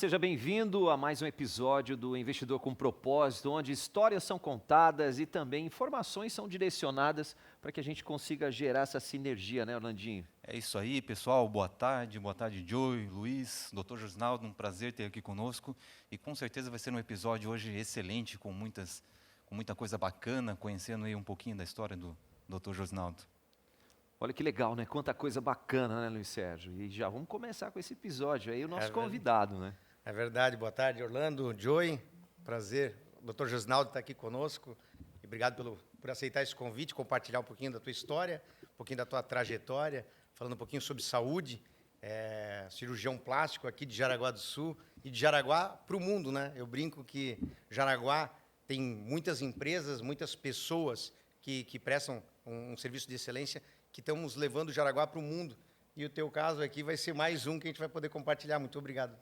seja bem-vindo a mais um episódio do Investidor com Propósito, onde histórias são contadas e também informações são direcionadas para que a gente consiga gerar essa sinergia, né, Orlandinho? É isso aí, pessoal. Boa tarde, Joey, Luiz, Dr. Josinaldo, um prazer ter aqui conosco. E com certeza vai ser um episódio hoje excelente, com muita coisa bacana, conhecendo aí um pouquinho da história do Dr. Josinaldo. Olha que legal, né? Quanta coisa bacana, né, Luiz Sérgio? E já vamos começar com esse episódio aí, o nosso convidado, né? É verdade. Boa tarde, Orlando, Joey. Prazer. O Dr. Josinaldo está aqui conosco. E obrigado por aceitar esse convite, compartilhar um pouquinho da tua história, um pouquinho da tua trajetória, falando um pouquinho sobre saúde. Cirurgião plástico aqui de Jaraguá do Sul e de Jaraguá para o mundo, né? Eu brinco que Jaraguá tem muitas empresas, muitas pessoas que prestam um serviço de excelência, que estamos levando o Jaraguá para o mundo. E o teu caso aqui vai ser mais um que a gente vai poder compartilhar. Muito obrigado.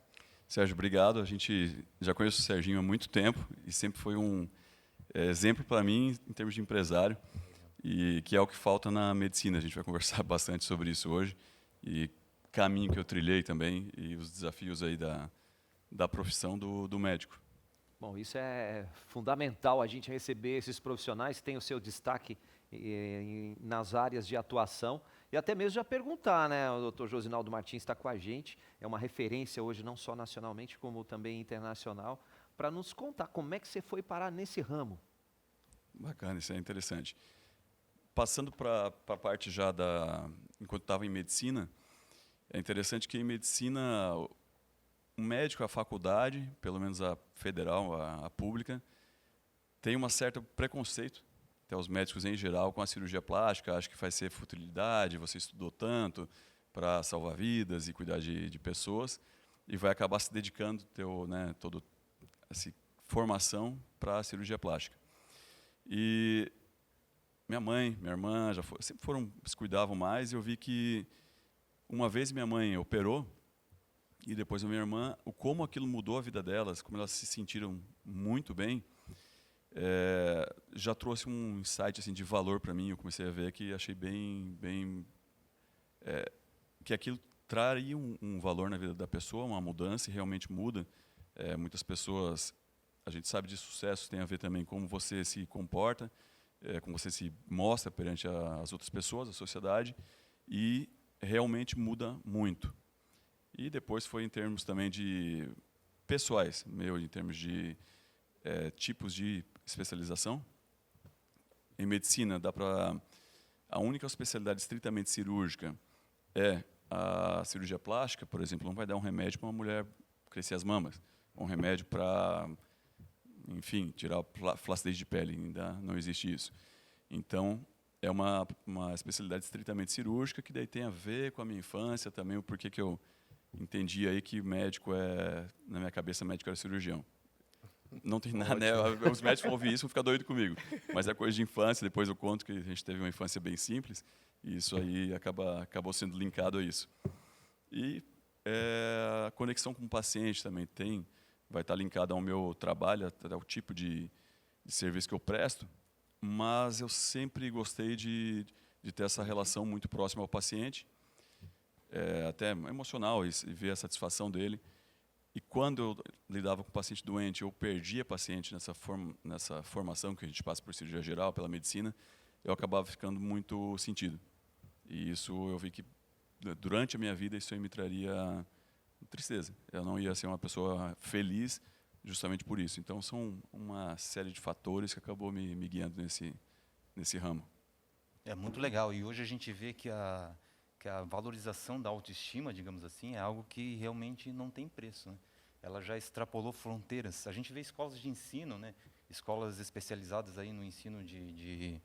Sérgio, obrigado. A gente já conhece o Serginho há muito tempo e sempre foi um exemplo para mim em termos de empresário, e que é o que falta na medicina. A gente vai conversar bastante sobre isso hoje, e caminho que eu trilhei também e os desafios aí da profissão do médico. Bom, isso é fundamental, a gente receber esses profissionais que têm o seu destaque nas áreas de atuação, e até mesmo já perguntar, né? O Dr. Josinaldo Martins está com a gente, é uma referência hoje não só nacionalmente como também internacional, para nos contar como é que você foi parar nesse ramo. Bacana, isso é interessante. Passando para a parte já enquanto estava em medicina, é interessante que em medicina o médico, a faculdade, pelo menos a federal, a pública, tem um certo preconceito, até os médicos em geral, com a cirurgia plástica. Acho que vai ser futilidade, você estudou tanto para salvar vidas e cuidar de pessoas, e vai acabar se dedicando toda essa formação para a cirurgia plástica. E minha mãe, minha irmã sempre se cuidavam mais, e eu vi que uma vez minha mãe operou, e depois a minha irmã, como aquilo mudou a vida delas, como elas se sentiram muito bem, já trouxe um insight assim, de valor para mim. Eu comecei a ver que achei que aquilo traria um valor na vida da pessoa, uma mudança, e realmente muda. Muitas pessoas, a gente sabe de sucesso, tem a ver também com como você se comporta, como você se mostra perante as outras pessoas, a sociedade, e realmente muda muito. E depois foi em termos também de pessoais, em termos de tipos de especialização. Em medicina, a única especialidade estritamente cirúrgica é a cirurgia plástica. Por exemplo, não vai dar um remédio para uma mulher crescer as mamas, um remédio para, enfim, tirar a flacidez de pele, ainda não existe isso. Então, é uma especialidade estritamente cirúrgica, que daí tem a ver com a minha infância também, o porquê que eu entendi aí que médico na minha cabeça, médico era cirurgião. Não tem nada, né? Os médicos vão ouvir isso, vão ficar doidos comigo. Mas é coisa de infância. Depois eu conto que a gente teve uma infância bem simples, e isso aí acabou sendo linkado a isso. E a conexão com o paciente também vai estar linkada ao meu trabalho, ao tipo de serviço que eu presto, mas eu sempre gostei de ter essa relação muito próxima ao paciente, até emocional, e ver a satisfação dele. E quando eu lidava com o paciente doente, eu perdia paciente nessa formação que a gente passa por cirurgia geral, pela medicina, eu acabava ficando muito sentido. E isso eu vi que, durante a minha vida, isso aí me traria tristeza. Eu não ia ser uma pessoa feliz justamente por isso. Então, são uma série de fatores que acabou me guiando nesse ramo. É muito legal. E hoje a gente vê que a valorização da autoestima, digamos assim, é algo que realmente não tem preço, né? Ela já extrapolou fronteiras. A gente vê escolas de ensino, né? Escolas especializadas aí no ensino de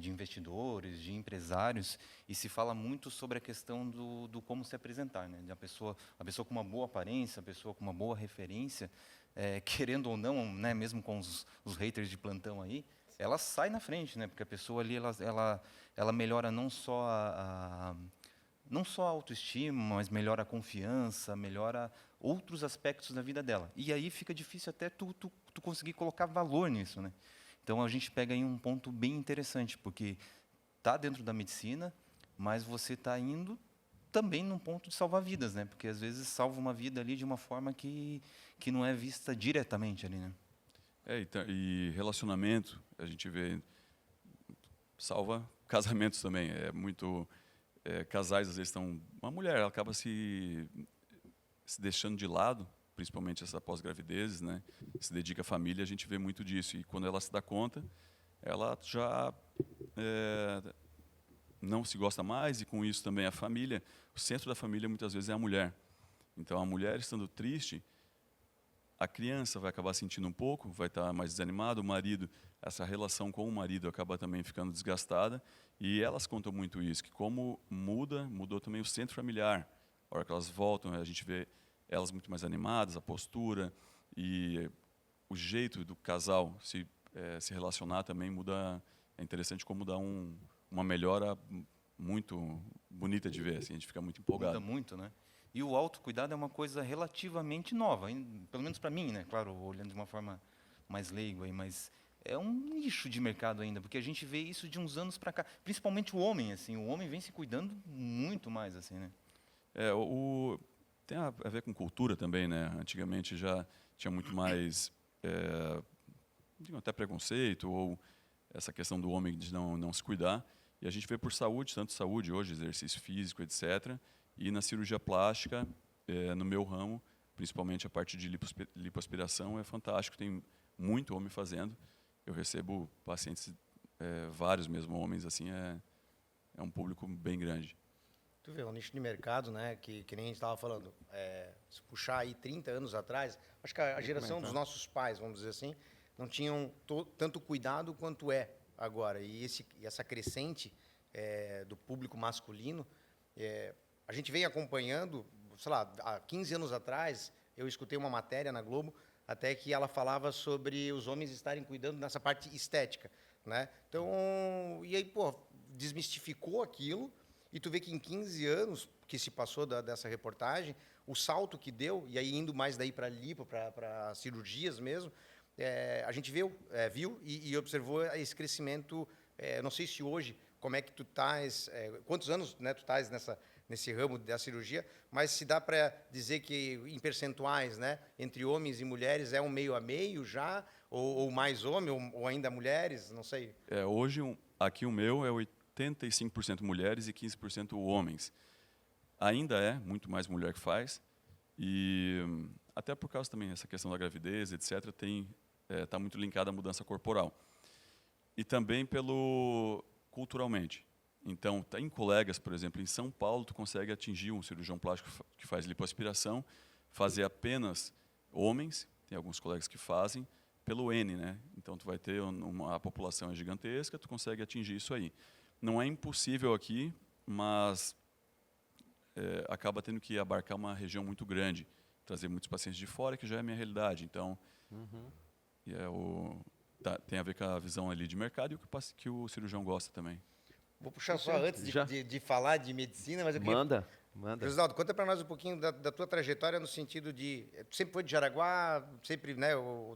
investidores, de empresários, e se fala muito sobre a questão do como se apresentar, né? A pessoa com uma boa aparência, a pessoa com uma boa referência, querendo ou não, né? Mesmo com os haters de plantão aí, ela sai na frente, né? Porque a pessoa ali, ela melhora não só a autoestima, mas melhora a confiança, melhora outros aspectos da vida dela. E aí fica difícil até tu conseguir colocar valor nisso, né? Então a gente pega aí um ponto bem interessante, porque está dentro da medicina, mas você está indo também num ponto de salvar vidas, né? Porque às vezes salva uma vida ali de uma forma que não é vista diretamente ali, né? E relacionamento, a gente vê, salva casamentos também. É muito, casais às vezes estão, uma mulher ela acaba se deixando de lado, principalmente essa pós-gravidez, né? Se dedica à família, a gente vê muito disso. E quando ela se dá conta, ela já não se gosta mais, e com isso também a família, o centro da família muitas vezes é a mulher. Então a mulher estando triste, a criança vai acabar sentindo um pouco, vai estar mais desanimada, o marido, essa relação com o marido acaba também ficando desgastada, e elas contam muito isso, que como mudou também o centro familiar. A hora que elas voltam, a gente vê elas muito mais animadas, a postura e o jeito do casal se relacionar também muda. É interessante como dá uma melhora muito bonita de ver, assim, a gente fica muito empolgado. Muda muito, né? E o autocuidado é uma coisa relativamente nova, pelo menos para mim, né? Claro, olhando de uma forma mais leiga aí, mas é um nicho de mercado ainda, porque a gente vê isso de uns anos para cá, principalmente o homem, assim, o homem vem se cuidando muito mais, assim, né? Tem a ver com cultura também, né? Antigamente já tinha muito mais, até preconceito ou essa questão do homem de não se cuidar. E a gente vê por saúde, tanto saúde hoje, exercício físico, etc. E na cirurgia plástica, no meu ramo, principalmente a parte de lipoaspiração, é fantástico. Tem muito homem fazendo. Eu recebo pacientes, vários mesmo homens, assim, é um público bem grande. Tu vê, um nicho de mercado, né, que nem a gente estava falando, se puxar aí 30 anos atrás, acho que a geração dos nossos pais, vamos dizer assim, não tinham tanto cuidado quanto é agora. E essa crescente do público masculino, a gente vem acompanhando, sei lá, há 15 anos atrás, eu escutei uma matéria na Globo, até que ela falava sobre os homens estarem cuidando nessa parte estética, né? Então, e aí, pô, desmistificou aquilo, e tu vê que em 15 anos que se passou dessa reportagem, o salto que deu, e aí indo mais daí para lipo, para cirurgias mesmo, a gente viu e observou esse crescimento. Não sei se hoje, como é que tu estás, quantos anos, né, tu estás nesse ramo da cirurgia, mas se dá para dizer que em percentuais, né, entre homens e mulheres é um meio a meio já, ou mais homem, ou ainda mulheres, não sei. Hoje, aqui o meu é 85% mulheres e 15% homens. Ainda é muito mais mulher que faz, e até por causa também dessa questão da gravidez, etc., está muito linkada à mudança corporal. E também culturalmente. Então, tem colegas, por exemplo, em São Paulo, tu consegue atingir um cirurgião plástico que faz lipoaspiração, fazer apenas homens, tem alguns colegas que fazem, pelo N, né? Então, tu vai ter a população é gigantesca, tu consegue atingir isso aí. Não é impossível aqui, mas acaba tendo que abarcar uma região muito grande, trazer muitos pacientes de fora, que já é a minha realidade. Então, tem a ver com a visão ali de mercado e o que o cirurgião gosta também. Vou puxar só antes de falar de medicina, mas eu queria... Manda. Josinaldo, conta para nós um pouquinho da tua trajetória no sentido de... Tu sempre foi de Jaraguá, sempre, né,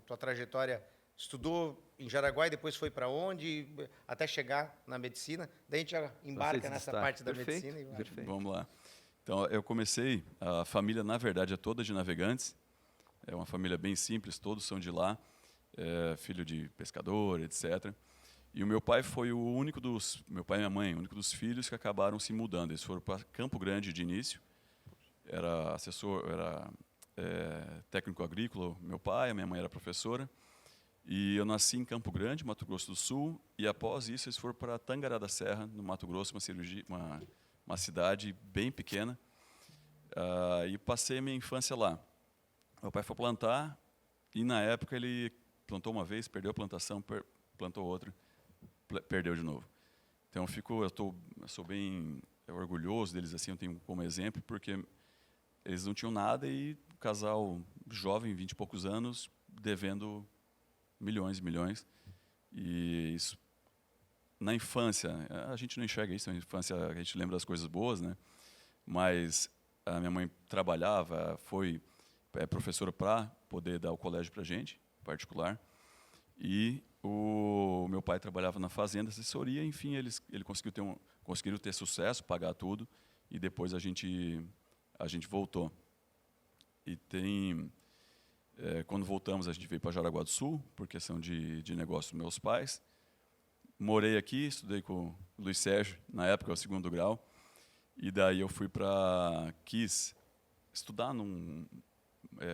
tua trajetória estudou em Jaraguá e depois foi para onde, até chegar na medicina. Daí a gente já embarca nessa parte da medicina. Perfeito. Vamos lá. Então, eu comecei, a família, na verdade, é toda de Navegantes. É uma família bem simples, todos são de lá, filho de pescador, etc. E o meu pai foi meu pai e minha mãe, o único dos filhos que acabaram se mudando. Eles foram para Campo Grande de início. Era técnico agrícola, meu pai, a minha mãe era professora. E eu nasci em Campo Grande, Mato Grosso do Sul, e após isso eles foram para Tangará da Serra, no Mato Grosso, uma cidade bem pequena, e passei a minha infância lá. Meu pai foi plantar, e na época ele plantou uma vez, perdeu a plantação, plantou outra, perdeu de novo. Então eu sou bem orgulhoso deles, assim, eu tenho como exemplo, porque eles não tinham nada e o casal jovem, 20 e poucos anos, devendo milhões e milhões. E isso, na infância, a gente não enxerga isso, na infância a gente lembra das coisas boas, né? Mas a minha mãe trabalhava, foi professora para poder dar o colégio para a gente, particular. E o meu pai trabalhava na fazenda, assessoria, enfim, ele conseguiram ter sucesso, pagar tudo, e depois a gente voltou. E quando voltamos, a gente veio para Jaraguá do Sul, por questão de negócio dos meus pais. Morei aqui, estudei com o Luiz Sérgio, na época, o 2º grau. E daí eu quis estudar,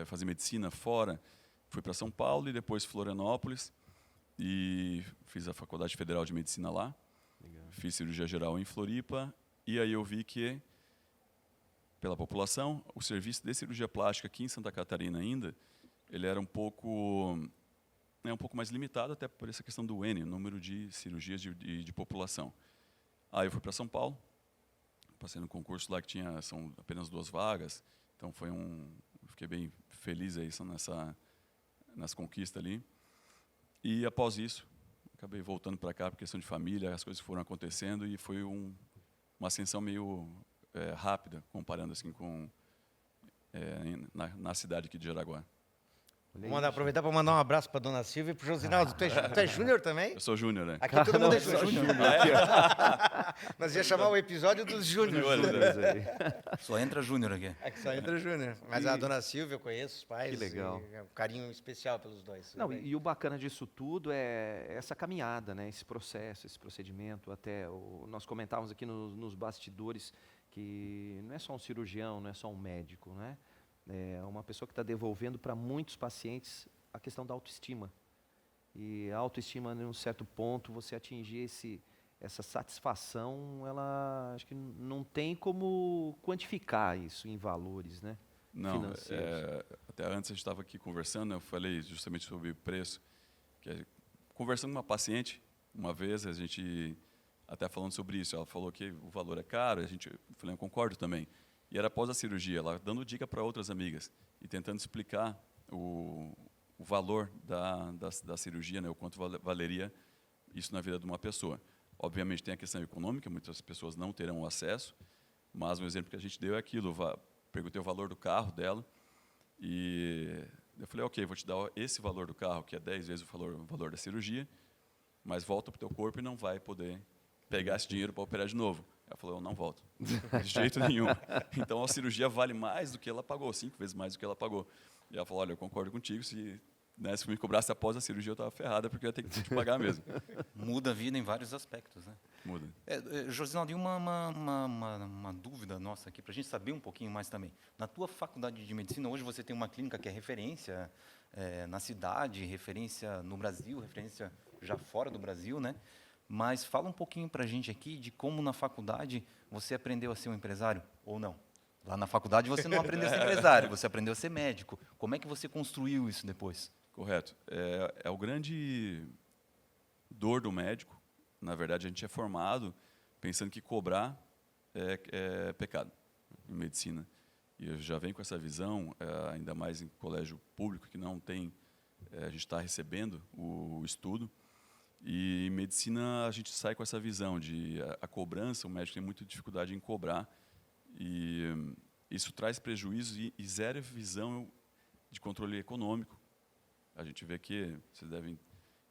fazer medicina fora. Fui para São Paulo e depois Florianópolis. E fiz a Faculdade Federal de Medicina lá. Legal. Fiz cirurgia geral em Floripa. E aí eu vi que, pela população, o serviço de cirurgia plástica aqui em Santa Catarina ainda, ele era um pouco mais limitado, até por essa questão do N, o número de cirurgias de população. Aí eu fui para São Paulo, passei no concurso lá que são apenas 2 vagas, então fiquei bem feliz aí nessa conquista ali. E após isso, acabei voltando para cá por questão de família, as coisas foram acontecendo e foi uma ascensão meio rápida, comparando assim na cidade aqui de Jaraguá. Vamos aproveitar para mandar um abraço para dona Silvia e para o Josinaldo. Tu é júnior também? Eu sou júnior, né? Aqui todo mundo é júnior. Nós ia chamar o episódio dos júniores. Só entra júnior aqui. Aqui só entra júnior. Mas a dona Silvia, eu conheço os pais. Que legal. É um carinho especial pelos dois. Não, e o bacana disso tudo é essa caminhada, né? Esse processo, esse procedimento. Nós comentávamos aqui nos bastidores que não é só um cirurgião, não é só um médico, né? É uma pessoa que está devolvendo para muitos pacientes a questão da autoestima. E a autoestima, em um certo ponto, você atingir essa satisfação, acho que não tem como quantificar isso em valores, né? Não, Financeiros. até antes a gente estava aqui conversando, eu falei justamente sobre o preço. Conversando com uma paciente, uma vez, a gente até falando sobre isso, ela falou que o valor é caro, eu falei, eu concordo também. E era após a cirurgia, ela dando dica para outras amigas e tentando explicar o valor da cirurgia, né, o quanto valeria isso na vida de uma pessoa. Obviamente tem a questão econômica, muitas pessoas não terão acesso, mas um exemplo que a gente deu é aquilo, perguntei o valor do carro dela e eu falei, ok, vou te dar esse valor do carro, que é 10 vezes o valor da cirurgia, mas volta para o teu corpo e não vai poder pegar esse dinheiro para operar de novo. Ela falou, eu não volto, de jeito nenhum. Então, a cirurgia vale mais do que ela pagou, 5 vezes mais do que ela pagou. E ela falou, olha, eu concordo contigo, se me cobrasse após a cirurgia, eu estava ferrada, porque eu ia ter que te pagar mesmo. Muda a vida em vários aspectos, né? Muda. Josinaldo, e uma dúvida nossa aqui, para a gente saber um pouquinho mais também. Na tua faculdade de medicina, hoje você tem uma clínica que é referência na cidade, referência no Brasil, referência já fora do Brasil, né? Mas fala um pouquinho para a gente aqui de como na faculdade você aprendeu a ser um empresário, ou não. Lá na faculdade você não aprendeu a ser empresário, você aprendeu a ser médico. Como é que você construiu isso depois? Correto. É o grande dor do médico. Na verdade, a gente é formado pensando que cobrar é pecado em medicina. E eu já venho com essa visão, ainda mais em colégio público, que não tem, a gente está recebendo o estudo. E em medicina a gente sai com essa visão de a cobrança, o médico tem muita dificuldade em cobrar. E isso traz prejuízo e zero visão de controle econômico. A gente vê que,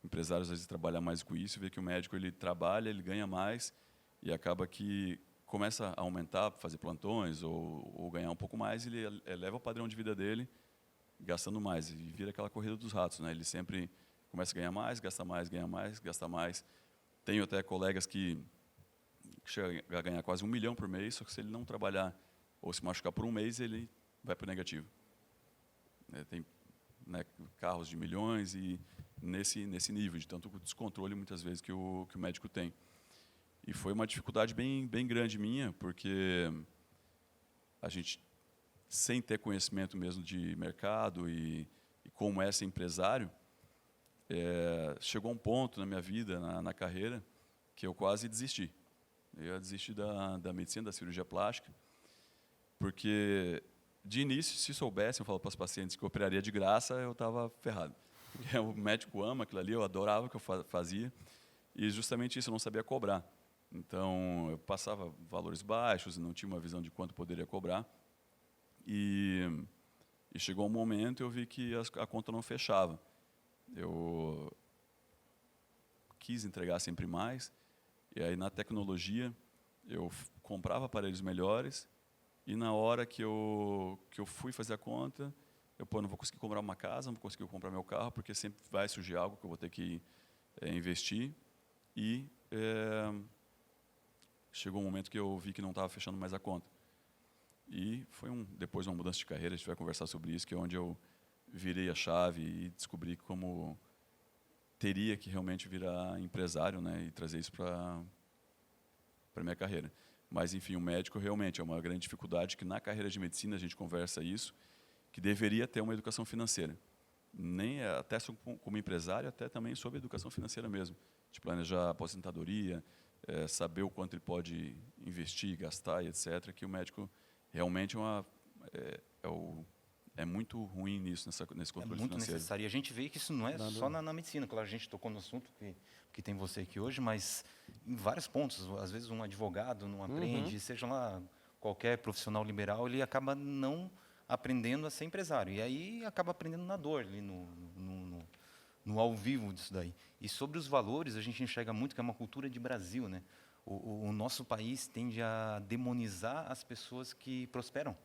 empresários às vezes trabalham mais com isso, vê que o médico ele trabalha, ele ganha mais e acaba que começa a aumentar, fazer plantões ou ganhar um pouco mais, ele eleva o padrão de vida dele gastando mais e vira aquela corrida dos ratos, né? Ele sempre começa a ganhar mais, gasta mais, ganha mais, gasta mais. Tenho até colegas que chegam a ganhar quase 1 milhão por mês, só que se ele não trabalhar ou se machucar por um mês, ele vai para o negativo. Tem carros de milhões e nesse nível, de tanto descontrole muitas vezes que o médico tem. E foi uma dificuldade bem grande minha, porque a gente, sem ter conhecimento mesmo de mercado e como é ser empresário, chegou um ponto na minha vida, na carreira, que eu quase desisti. Eu desisti da medicina, da cirurgia plástica, porque, de início, se soubessem, eu falo para os pacientes que eu operaria de graça, eu estava ferrado. Porque o médico ama aquilo ali, eu adorava o que eu fazia, e justamente isso, eu não sabia cobrar. Então, eu passava valores baixos, não tinha uma visão de quanto poderia cobrar, e chegou um momento eu vi que a conta não fechava. Eu quis entregar sempre mais, e aí na tecnologia, eu comprava aparelhos melhores e na hora que eu fui fazer a conta, eu não vou conseguir comprar uma casa, não vou conseguir comprar meu carro, porque sempre vai surgir algo que eu vou ter que investir. E chegou um momento que eu vi que não estava fechando mais a conta. E foi depois uma mudança de carreira, a gente vai conversar sobre isso, que é onde eu virei a chave e descobri como teria que realmente virar empresário, né, e trazer isso para a minha carreira. Mas, enfim, o médico realmente é uma grande dificuldade, que na carreira de medicina a gente conversa isso, que deveria ter uma educação financeira. Nem até como empresário, até também sobre educação financeira mesmo. De planejar a aposentadoria, saber o quanto ele pode investir, gastar e etc. Que o médico realmente é muito ruim nisso, nesse controle É muito financeiro. necessário. E a gente vê que isso não é só na medicina. Claro, a gente tocou no assunto que tem você aqui hoje, mas em vários pontos. Às vezes um advogado não aprende, seja lá qualquer profissional liberal, ele acaba não aprendendo a ser empresário. E aí acaba aprendendo na dor, ali no ao vivo disso daí. E sobre os valores, a gente enxerga muito que é uma cultura de Brasil, né? O nosso país tende a demonizar as pessoas que prosperam.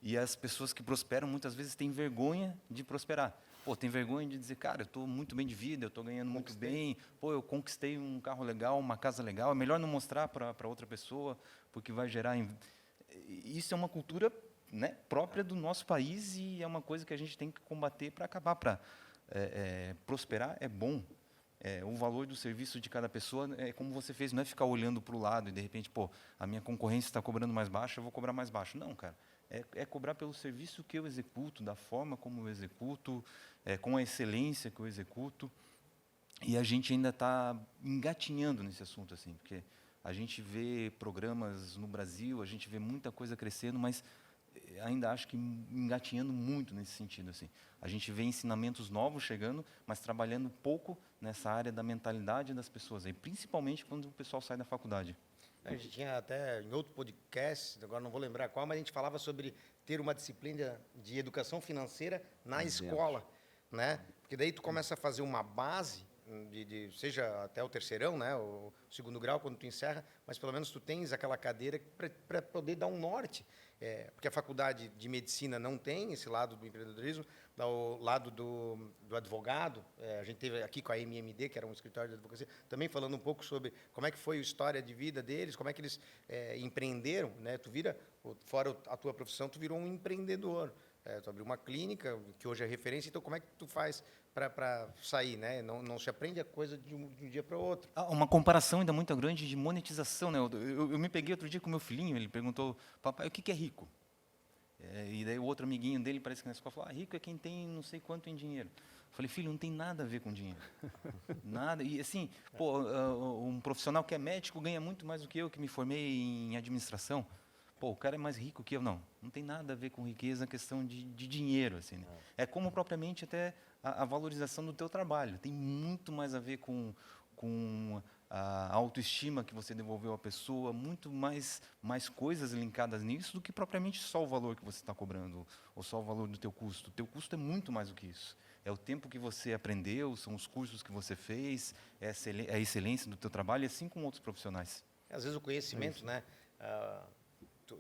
E as pessoas que prosperam, muitas vezes, têm vergonha de prosperar. Pô, tem vergonha de dizer, cara, eu estou muito bem de vida, eu estou ganhando muito bem, pô, eu conquistei um carro legal, uma casa legal. É melhor não mostrar para outra pessoa, porque vai gerar... Isso é uma cultura, né, própria do nosso país e é uma coisa que a gente tem que combater para acabar. Prosperar é bom. O valor do serviço de cada pessoa é como você fez, não é ficar olhando para o lado e, de repente, pô, a minha concorrência está cobrando mais baixo, eu vou cobrar mais baixo. Não, cara. É cobrar pelo serviço que eu executo, da forma como eu executo, com a excelência que eu executo. E a gente ainda está engatinhando nesse assunto, assim, porque a gente vê programas no Brasil, a gente vê muita coisa crescendo, mas ainda acho que engatinhando muito nesse sentido, assim. A gente vê ensinamentos novos chegando, mas trabalhando pouco nessa área da mentalidade das pessoas, aí, principalmente quando o pessoal sai da faculdade. A gente tinha até em outro podcast, agora não vou lembrar qual, mas a gente falava sobre ter uma disciplina de educação financeira na escola, né? Porque daí tu começa a fazer uma base, seja até o terceirão, né? O segundo grau, quando tu encerra, mas pelo menos tu tens aquela cadeira para poder dar um norte. Porque a faculdade de medicina não tem esse lado do empreendedorismo, o lado do advogado. A gente teve aqui com a MMD, que era um escritório de advocacia, também falando um pouco sobre como é que foi a história de vida deles, como é que eles empreenderam, né? Tu fora a tua profissão, tu virou um empreendedor. Tu abriu uma clínica, que hoje é referência, então como é que tu faz para sair, né? Não se aprende a coisa de um dia para o outro. Uma comparação ainda muito grande de monetização, né? Eu me peguei outro dia com meu filhinho, ele perguntou, papai, o que é rico? E daí o outro amiguinho dele, parece que na escola, falou, rico é quem tem não sei quanto em dinheiro. Eu falei, filho, não tem nada a ver com dinheiro. Nada. E assim, pô, um profissional que é médico ganha muito mais do que eu, que me formei em administração. Pô, o cara é mais rico que eu. Não tem nada a ver com riqueza, a questão de dinheiro, assim, né? É como propriamente até a valorização do teu trabalho. Tem muito mais a ver com a autoestima que você devolveu à pessoa, muito mais coisas linkadas nisso do que propriamente só o valor que você está cobrando, ou só o valor do teu custo. O teu custo é muito mais do que isso. É o tempo que você aprendeu, são os cursos que você fez, é a excelência do teu trabalho, assim como outros profissionais. Às vezes o conhecimento, né?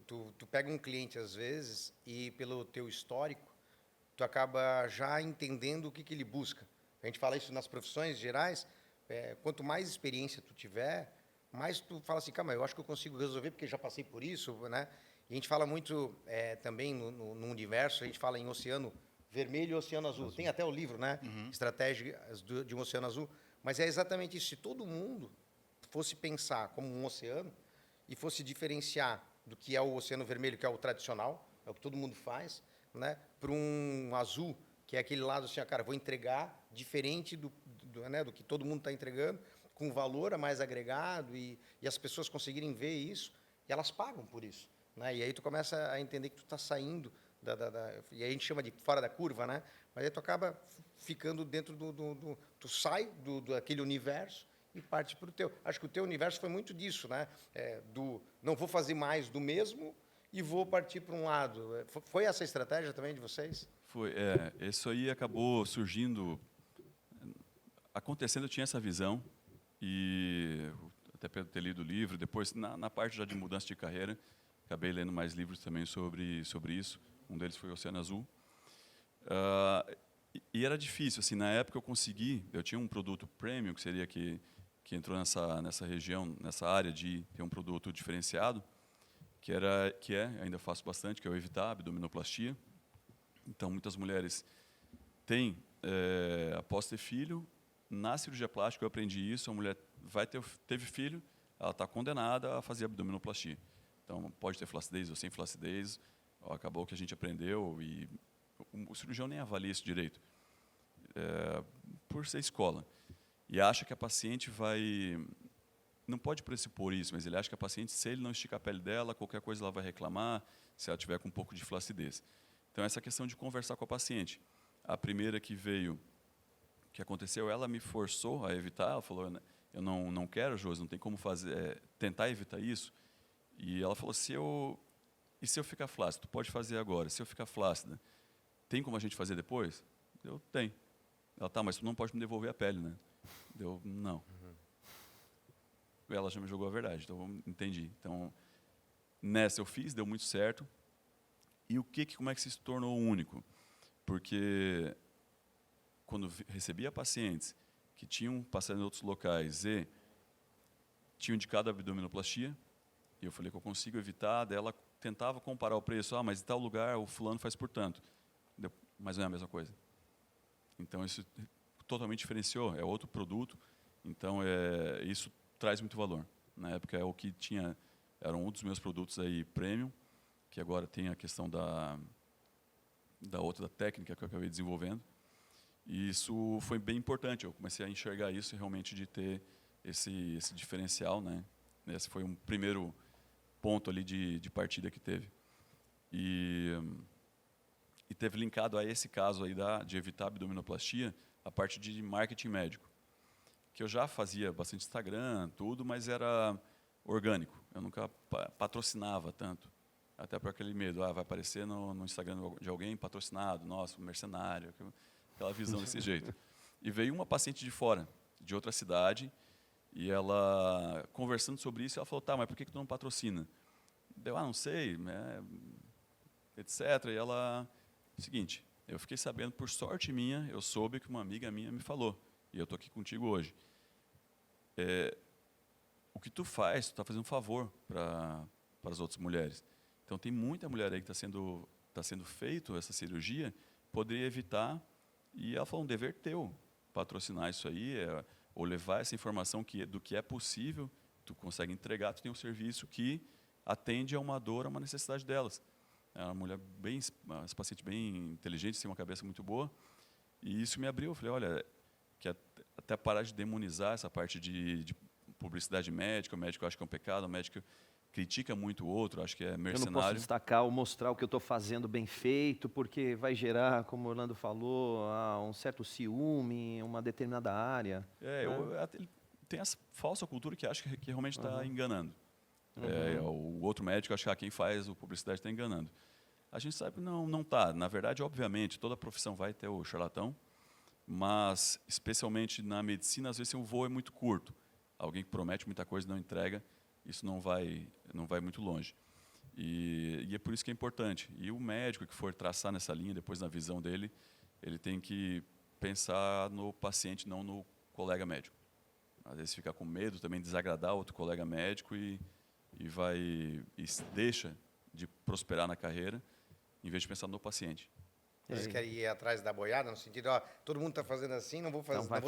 Tu pega um cliente, às vezes, e pelo teu histórico, tu acaba já entendendo o que ele busca. A gente fala isso nas profissões gerais, quanto mais experiência tu tiver, mais tu fala assim, calma, eu acho que eu consigo resolver porque já passei por isso, né? E a gente fala muito também no universo, a gente fala em oceano vermelho e oceano azul. Tem até o livro, né? Estratégias de um oceano azul. Mas é exatamente isso. Se todo mundo fosse pensar como um oceano e fosse diferenciar do que é o oceano vermelho, que é o tradicional, é o que todo mundo faz, né? Para um azul, que é aquele lado assim, cara, vou entregar diferente do que todo mundo está entregando, com valor a mais agregado e as pessoas conseguirem ver isso, e elas pagam por isso, né? E aí tu começa a entender que tu está saindo e aí a gente chama de fora da curva, né? Mas aí tu acaba ficando dentro tu sai daquele universo e parte para o teu. Acho que o teu universo foi muito disso, né? Não vou fazer mais do mesmo e vou partir para um lado. Foi essa a estratégia também de vocês? Foi. Isso aí acabou surgindo, acontecendo, eu tinha essa visão e até por ter lido o livro. Depois, na parte já de mudança de carreira, acabei lendo mais livros também sobre isso. Um deles foi Oceano Azul. E era difícil, assim, na época eu tinha um produto premium, que seria que entrou nessa região, nessa área de ter um produto diferenciado, ainda faço bastante, que é o Evitar, abdominoplastia. Então, muitas mulheres têm, após ter filho, na cirurgia plástica eu aprendi isso, a mulher teve filho, ela está condenada a fazer abdominoplastia. Então, pode ter flacidez ou sem flacidez, acabou que a gente aprendeu e o cirurgião nem avalia isso direito, por ser escola. E acha que a paciente não pode pressupor isso, mas ele acha que a paciente, se ele não esticar a pele dela, qualquer coisa ela vai reclamar, se ela tiver com um pouco de flacidez. Então, essa questão de conversar com a paciente. A primeira que aconteceu, ela me forçou a evitar, ela falou, eu não quero, Josi, não tem como tentar evitar isso. E ela falou, e se eu ficar flácida? Tu pode fazer agora. Se eu ficar flácida, tem como a gente fazer depois? Eu tenho. Ela, tá, mas tu não pode me devolver a pele, né? Eu, não. Ela já me jogou a verdade, então eu entendi. Então, nessa eu fiz, deu muito certo. E como é que isso se tornou único? Porque quando recebia pacientes que tinham passado em outros locais e tinham indicado a abdominoplastia, e eu falei que eu consigo evitar, daí ela tentava comparar o preço, mas em tal lugar o fulano faz por tanto. Mas não é a mesma coisa. Então, isso totalmente diferenciou, é outro produto, então isso traz muito valor. Na época, é o que era um dos meus produtos aí premium, que agora tem a questão da técnica que eu acabei desenvolvendo. E isso foi bem importante, eu comecei a enxergar isso realmente de ter esse diferencial, né? Esse foi um primeiro ponto ali de partida que teve. E teve linkado a esse caso aí de evitar abdominoplastia, a parte de marketing médico, que eu já fazia bastante Instagram, tudo, mas era orgânico. Eu nunca patrocinava tanto, até por aquele medo, vai aparecer no Instagram de alguém patrocinado, nossa, um mercenário, aquela visão desse jeito. E veio uma paciente de fora, de outra cidade, e ela, conversando sobre isso, ela falou, tá, mas por que tu não patrocina? Eu, não sei, etc. E ela, seguinte, eu fiquei sabendo, por sorte minha, eu soube que uma amiga minha me falou, e eu estou aqui contigo hoje. O que tu faz, tu está fazendo um favor para as outras mulheres. Então, tem muita mulher aí que está sendo feito essa cirurgia, poderia evitar, e ela falou, um dever teu, patrocinar isso aí, ou levar essa informação do que é possível, tu consegue entregar, tu tem um serviço que atende a uma dor, a uma necessidade delas. É uma mulher as pacientes bem inteligentes, tem uma cabeça muito boa, e isso me abriu. Eu falei, olha, que até parar de demonizar essa parte de publicidade médica, o médico acha que é um pecado, o médico critica muito o outro, acho que é mercenário. Eu não posso destacar ou mostrar o que eu estou fazendo bem feito, porque vai gerar, como o Orlando falou, um certo ciúme em uma determinada área. Tem essa falsa cultura que acha que realmente está enganando. O outro médico acha que quem faz a publicidade está enganando. A gente sabe que não está. Na verdade, obviamente, toda profissão vai ter o charlatão, mas, especialmente na medicina, às vezes o voo é muito curto. Alguém que promete muita coisa e não entrega, isso não vai muito longe. E é por isso que é importante. E o médico que for traçar nessa linha, depois na visão dele, ele tem que pensar no paciente, não no colega médico. Às vezes fica com medo também de desagradar outro colega médico e deixa de prosperar na carreira, em vez de pensar no paciente. Vocês querem ir atrás da boiada, no sentido, todo mundo está fazendo assim, não vou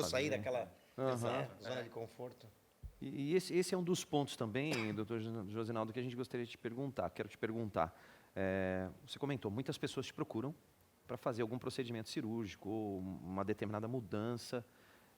sair daquela zona de conforto. E esse é um dos pontos também, doutor Josinaldo, que a gente gostaria de te perguntar. Quero te perguntar. Você comentou, muitas pessoas te procuram para fazer algum procedimento cirúrgico ou uma determinada mudança.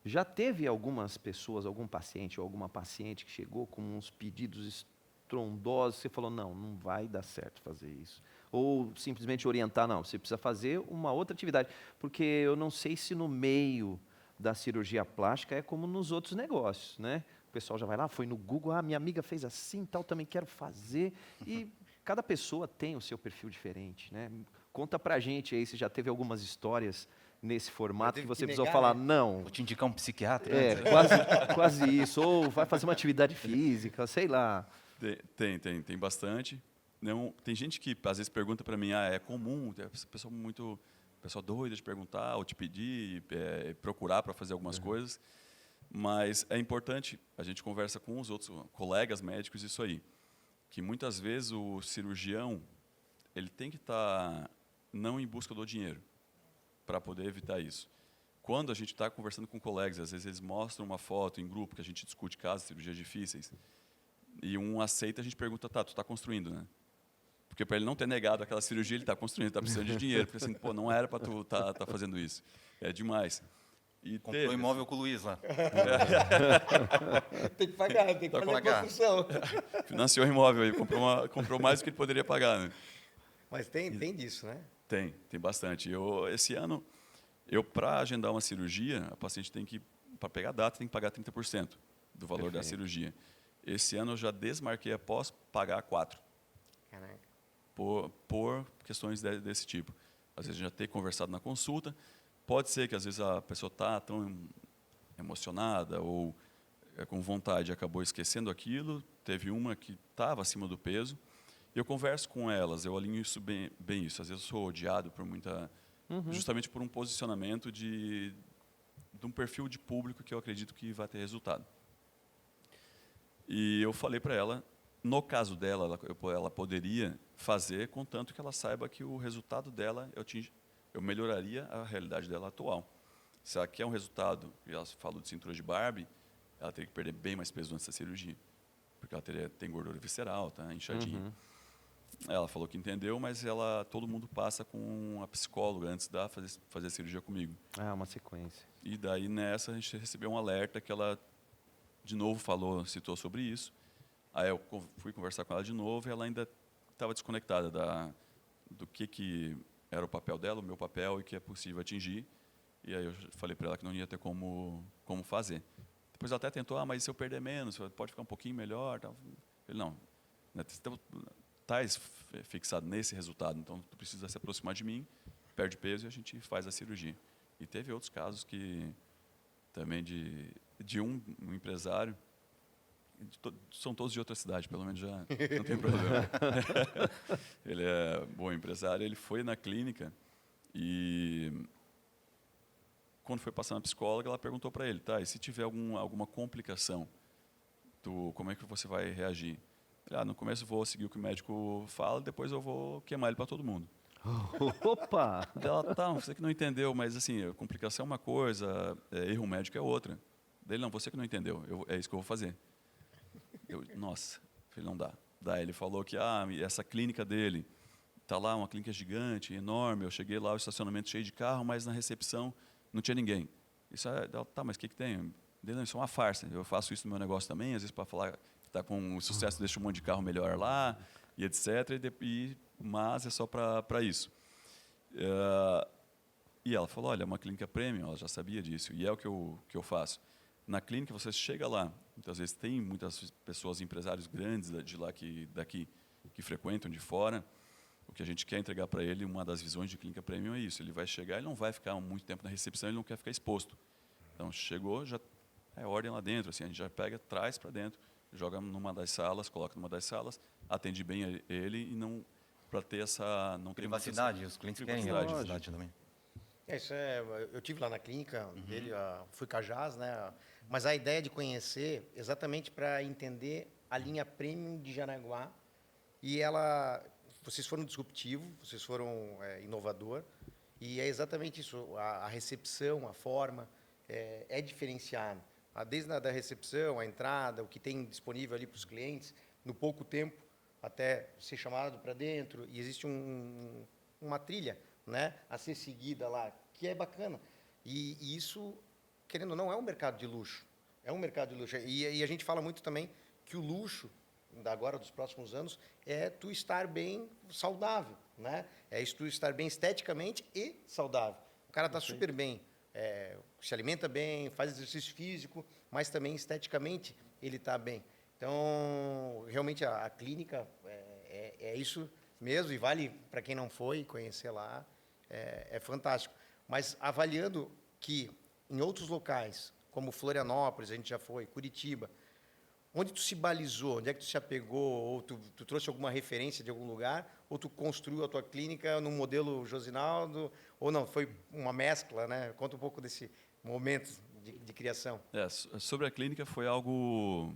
Já teve algumas pessoas, algum paciente ou alguma paciente que chegou com uns pedidos estrondosos, você falou, não vai dar certo fazer isso. Ou simplesmente orientar, não, você precisa fazer uma outra atividade. Porque eu não sei se no meio da cirurgia plástica é como nos outros negócios, né? O pessoal já vai lá, foi no Google, minha amiga fez assim, tal, também quero fazer. E cada pessoa tem o seu perfil diferente, né? Conta pra gente aí se já teve algumas histórias nesse formato que teve você que precisou negar, falar né? não? Vou te indicar um psiquiatra. É, né? quase isso. Ou vai fazer uma atividade física, sei lá. Tem bastante. Não, tem gente que às vezes pergunta para mim, é comum, tem pessoa doida de perguntar ou te pedir, procurar para fazer algumas coisas, mas é importante, a gente conversa com os outros colegas médicos isso aí, que muitas vezes o cirurgião, ele tem que estar não em busca do dinheiro, para poder evitar isso. Quando a gente está conversando com colegas, às vezes eles mostram uma foto em grupo, que a gente discute casos, cirurgias difíceis, e um aceita, a gente pergunta, tá, tu está construindo, né? Porque para ele não ter negado aquela cirurgia, ele está construindo, está precisando de dinheiro. Porque assim, pô, não era para tu tá fazendo isso. É demais. E Comprou imóvel com o Luiz lá. Tem que pagar, tem que Tá fazer a pagar. construção. financiou imóvel aí, comprou mais do que ele poderia pagar, né? Mas tem disso, né? Tem bastante. Esse ano, para agendar uma cirurgia, a paciente tem que, para pegar a data, tem que pagar 30% do valor da Perfeito. cirurgia. Esse ano eu já desmarquei após pagar 4%. Caraca. Por questões desse tipo. Às vezes já ter conversado na consulta, pode ser que às vezes a pessoa está tão emocionada ou com vontade acabou esquecendo aquilo, teve uma que estava acima do peso, e eu converso com elas, eu alinho isso bem isso. Às vezes eu sou odiado por justamente por um posicionamento de um perfil de público que eu acredito que vai ter resultado. E eu falei para ela, no caso dela, ela poderia fazer, contanto que ela saiba que o resultado dela, eu melhoraria a realidade dela atual. Se ela quer um resultado, e ela falou de cintura de Barbie, ela teria que perder bem mais peso antes da cirurgia, porque ela tem gordura visceral, tá inchadinha. Ela falou que entendeu, mas todo mundo passa com a psicóloga antes de fazer a cirurgia comigo. Ah, uma sequência. E daí nessa a gente recebeu um alerta que ela de novo citou sobre isso. Aí eu fui conversar com ela de novo e ela ainda estava desconectada do que era o papel dela, o meu papel e que é possível atingir. E aí eu falei para ela que não ia ter como fazer. Depois ela até tentou, mas se eu perder menos, pode ficar um pouquinho melhor. Tal. Eu falei, não, né, estás fixado nesse resultado, então tu precisa se aproximar de mim, perde peso e a gente faz a cirurgia. E teve outros casos que também de um empresário, são todos de outra cidade, pelo menos já não tem problema. Ele é bom empresário, ele foi na clínica e quando foi passar na psicóloga, ela perguntou para ele, tá, e se tiver alguma complicação, como é que você vai reagir? Ele, no começo eu vou seguir o que o médico fala, depois eu vou queimar ele para todo mundo. Opa! Ela, tá, você que não entendeu, mas assim, complicação é uma coisa, erro médico é outra. Ele, não, você que não entendeu, é isso que eu vou fazer. Nossa, falei, não dá. Daí ele falou que essa clínica dele, tá lá uma clínica gigante, enorme, eu cheguei lá, o estacionamento cheio de carro, mas na recepção não tinha ninguém. Tá, mas o que tem? Ele, não, isso é uma farsa, eu faço isso no meu negócio também, às vezes para falar que está com sucesso, deixa um monte de carro melhor lá, e etc., mas é só para isso. E ela falou, olha, é uma clínica premium, ela já sabia disso, e é o que eu faço. Na clínica, você chega lá, muitas vezes tem muitas pessoas, empresários grandes daqui, que frequentam de fora. O que a gente quer entregar para ele, uma das visões de clínica premium é isso. Ele vai chegar, ele não vai ficar muito tempo na recepção, ele não quer ficar exposto. Então, chegou, já é ordem lá dentro, assim, a gente já pega, traz para dentro, joga numa das salas, coloca numa das salas, atende bem ele e não para ter essa Privacidade, os clientes querem privacidade também. Eu tive lá na clínica dele, fui Cajás, né? Mas a ideia de conhecer, exatamente para entender a linha premium de Jaraguá, e vocês foram disruptivo, vocês foram inovador, e é exatamente isso, a recepção, a forma, é diferenciada. Desde a da recepção, a entrada, o que tem disponível ali para os clientes, no pouco tempo, até ser chamado para dentro, e existe uma trilha, né, a ser seguida lá, que é bacana. E isso, querendo ou não, é um mercado de luxo. É um mercado de luxo. E a gente fala muito também que o luxo, agora, dos próximos anos, é tu estar bem saudável, né? É isso, tu estar bem esteticamente e saudável. O cara está super bem, se alimenta bem, faz exercício físico, mas também esteticamente ele está bem. Então, realmente, a clínica é isso mesmo, e vale para quem não foi conhecer lá, é fantástico. Mas avaliando que em outros locais, como Florianópolis, a gente já foi, Curitiba, onde tu se balizou, onde é que tu se apegou, ou tu trouxe alguma referência de algum lugar, ou tu construiu a tua clínica no modelo Josinaldo, ou não, foi uma mescla, né? Conta um pouco desse momento de criação. Sobre a clínica foi algo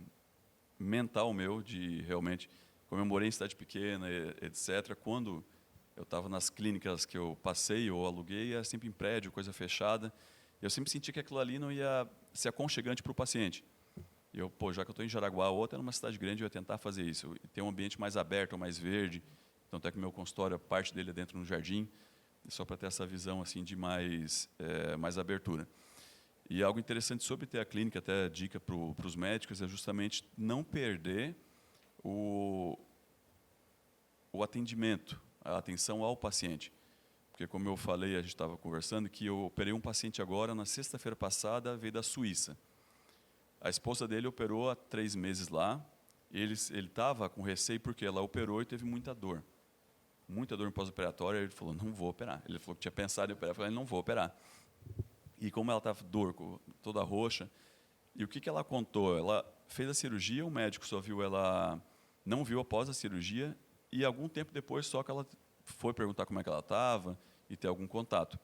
mental meu, de realmente, como eu morei em cidade pequena, etc., quando eu estava nas clínicas que eu passei ou aluguei, era sempre em prédio, coisa fechada, eu sempre senti que aquilo ali não ia ser aconchegante para o paciente. E eu, já que eu estou em Jaraguá, a outra é numa cidade grande, eu ia tentar fazer isso, ter um ambiente mais aberto, mais verde, tanto é que meu consultório, parte dele é dentro de um jardim, só para ter essa visão assim de mais abertura. E algo interessante sobre ter a clínica, até dica para os médicos, é justamente não perder o atendimento, a atenção ao paciente. Porque, como eu falei, a gente estava conversando, que eu operei um paciente agora, na sexta-feira passada, veio da Suíça. A esposa dele operou há 3 meses lá, ele estava com receio porque ela operou e teve muita dor no pós-operatório. Ele falou, não vou operar. Ele falou que tinha pensado em operar, eu falei, não vou operar. E como ela estava dor, toda roxa, e o que ela contou? Ela fez a cirurgia, o médico só viu ela, não viu após a cirurgia, e algum tempo depois só que ela foi perguntar como é que ela estava e ter algum contato.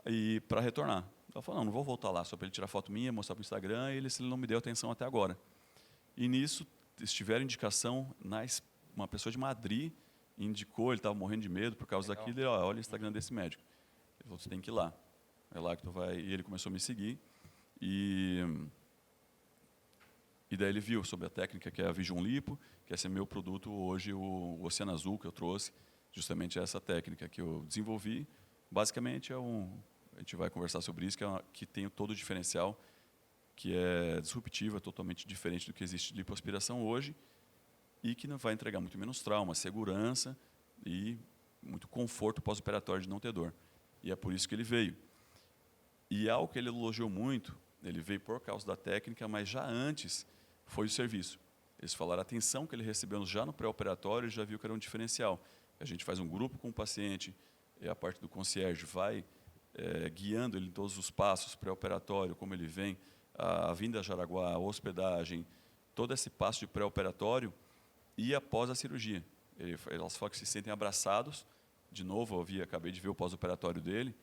E para retornar. Ela falou, não vou voltar lá, só para ele tirar foto minha, mostrar para o Instagram, e ele não me deu atenção até agora. E nisso, eles tiveram indicação, uma pessoa de Madrid indicou, ele estava morrendo de medo por causa daquilo, e olha o Instagram desse médico. Ele falou, você tem que ir lá. É lá que tu vai. E ele começou a me seguir. E daí ele viu sobre a técnica que é a Vision Lipo, que esse é meu produto hoje, o Oceano Azul, que eu trouxe, justamente essa técnica que eu desenvolvi. Basicamente, a gente vai conversar sobre isso, que tem todo o diferencial, que é disruptiva, totalmente diferente do que existe de lipoaspiração hoje, e que não vai entregar muito menos trauma, segurança e muito conforto pós-operatório de não ter dor. E é por isso que ele veio. E algo que ele elogiou muito, ele veio por causa da técnica, mas já antes foi o serviço. Eles falaram a atenção que ele recebeu já no pré-operatório, já viu que era um diferencial. A gente faz um grupo com o paciente, e a parte do concierge vai guiando ele em todos os passos, pré-operatório, como ele vem, a vinda a Jaraguá, a hospedagem, todo esse passo de pré-operatório e após a cirurgia. Elas falam que se sentem abraçados. De novo, acabei de ver o pós-operatório dele,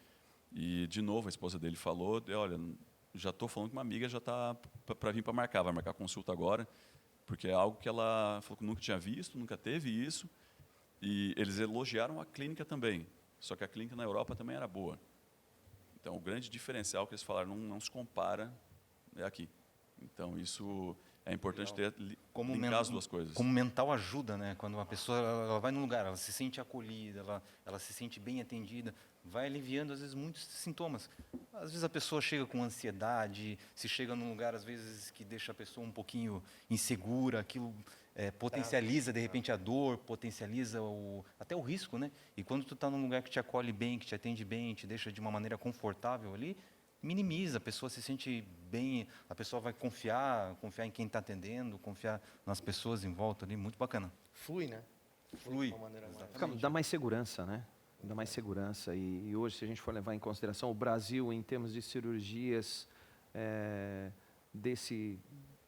e, de novo, a esposa dele falou, olha, já estou falando que uma amiga já está para vir para marcar, vai marcar consulta agora, porque é algo que ela falou que nunca tinha visto, nunca teve isso, e eles elogiaram a clínica também, só que a clínica na Europa também era boa. Então, o grande diferencial que eles falaram não se compara aqui. Então, isso é importante linkar as duas coisas. Como mental ajuda, né? Quando uma pessoa ela vai num lugar, ela se sente acolhida, ela se sente bem atendida, vai aliviando, às vezes, muitos sintomas. Às vezes a pessoa chega com ansiedade, se chega num lugar, às vezes, que deixa a pessoa um pouquinho insegura, aquilo potencializa, de repente, a dor, potencializa até o risco, né? E quando tu está num lugar que te acolhe bem, que te atende bem, te deixa de uma maneira confortável ali, minimiza, a pessoa se sente bem, a pessoa vai confiar em quem está atendendo, confiar nas pessoas em volta ali, muito bacana. Flui, né? Flui. De uma maneira mais... Dá mais segurança, né? Dá mais segurança. E hoje, se a gente for levar em consideração o Brasil, em termos de cirurgias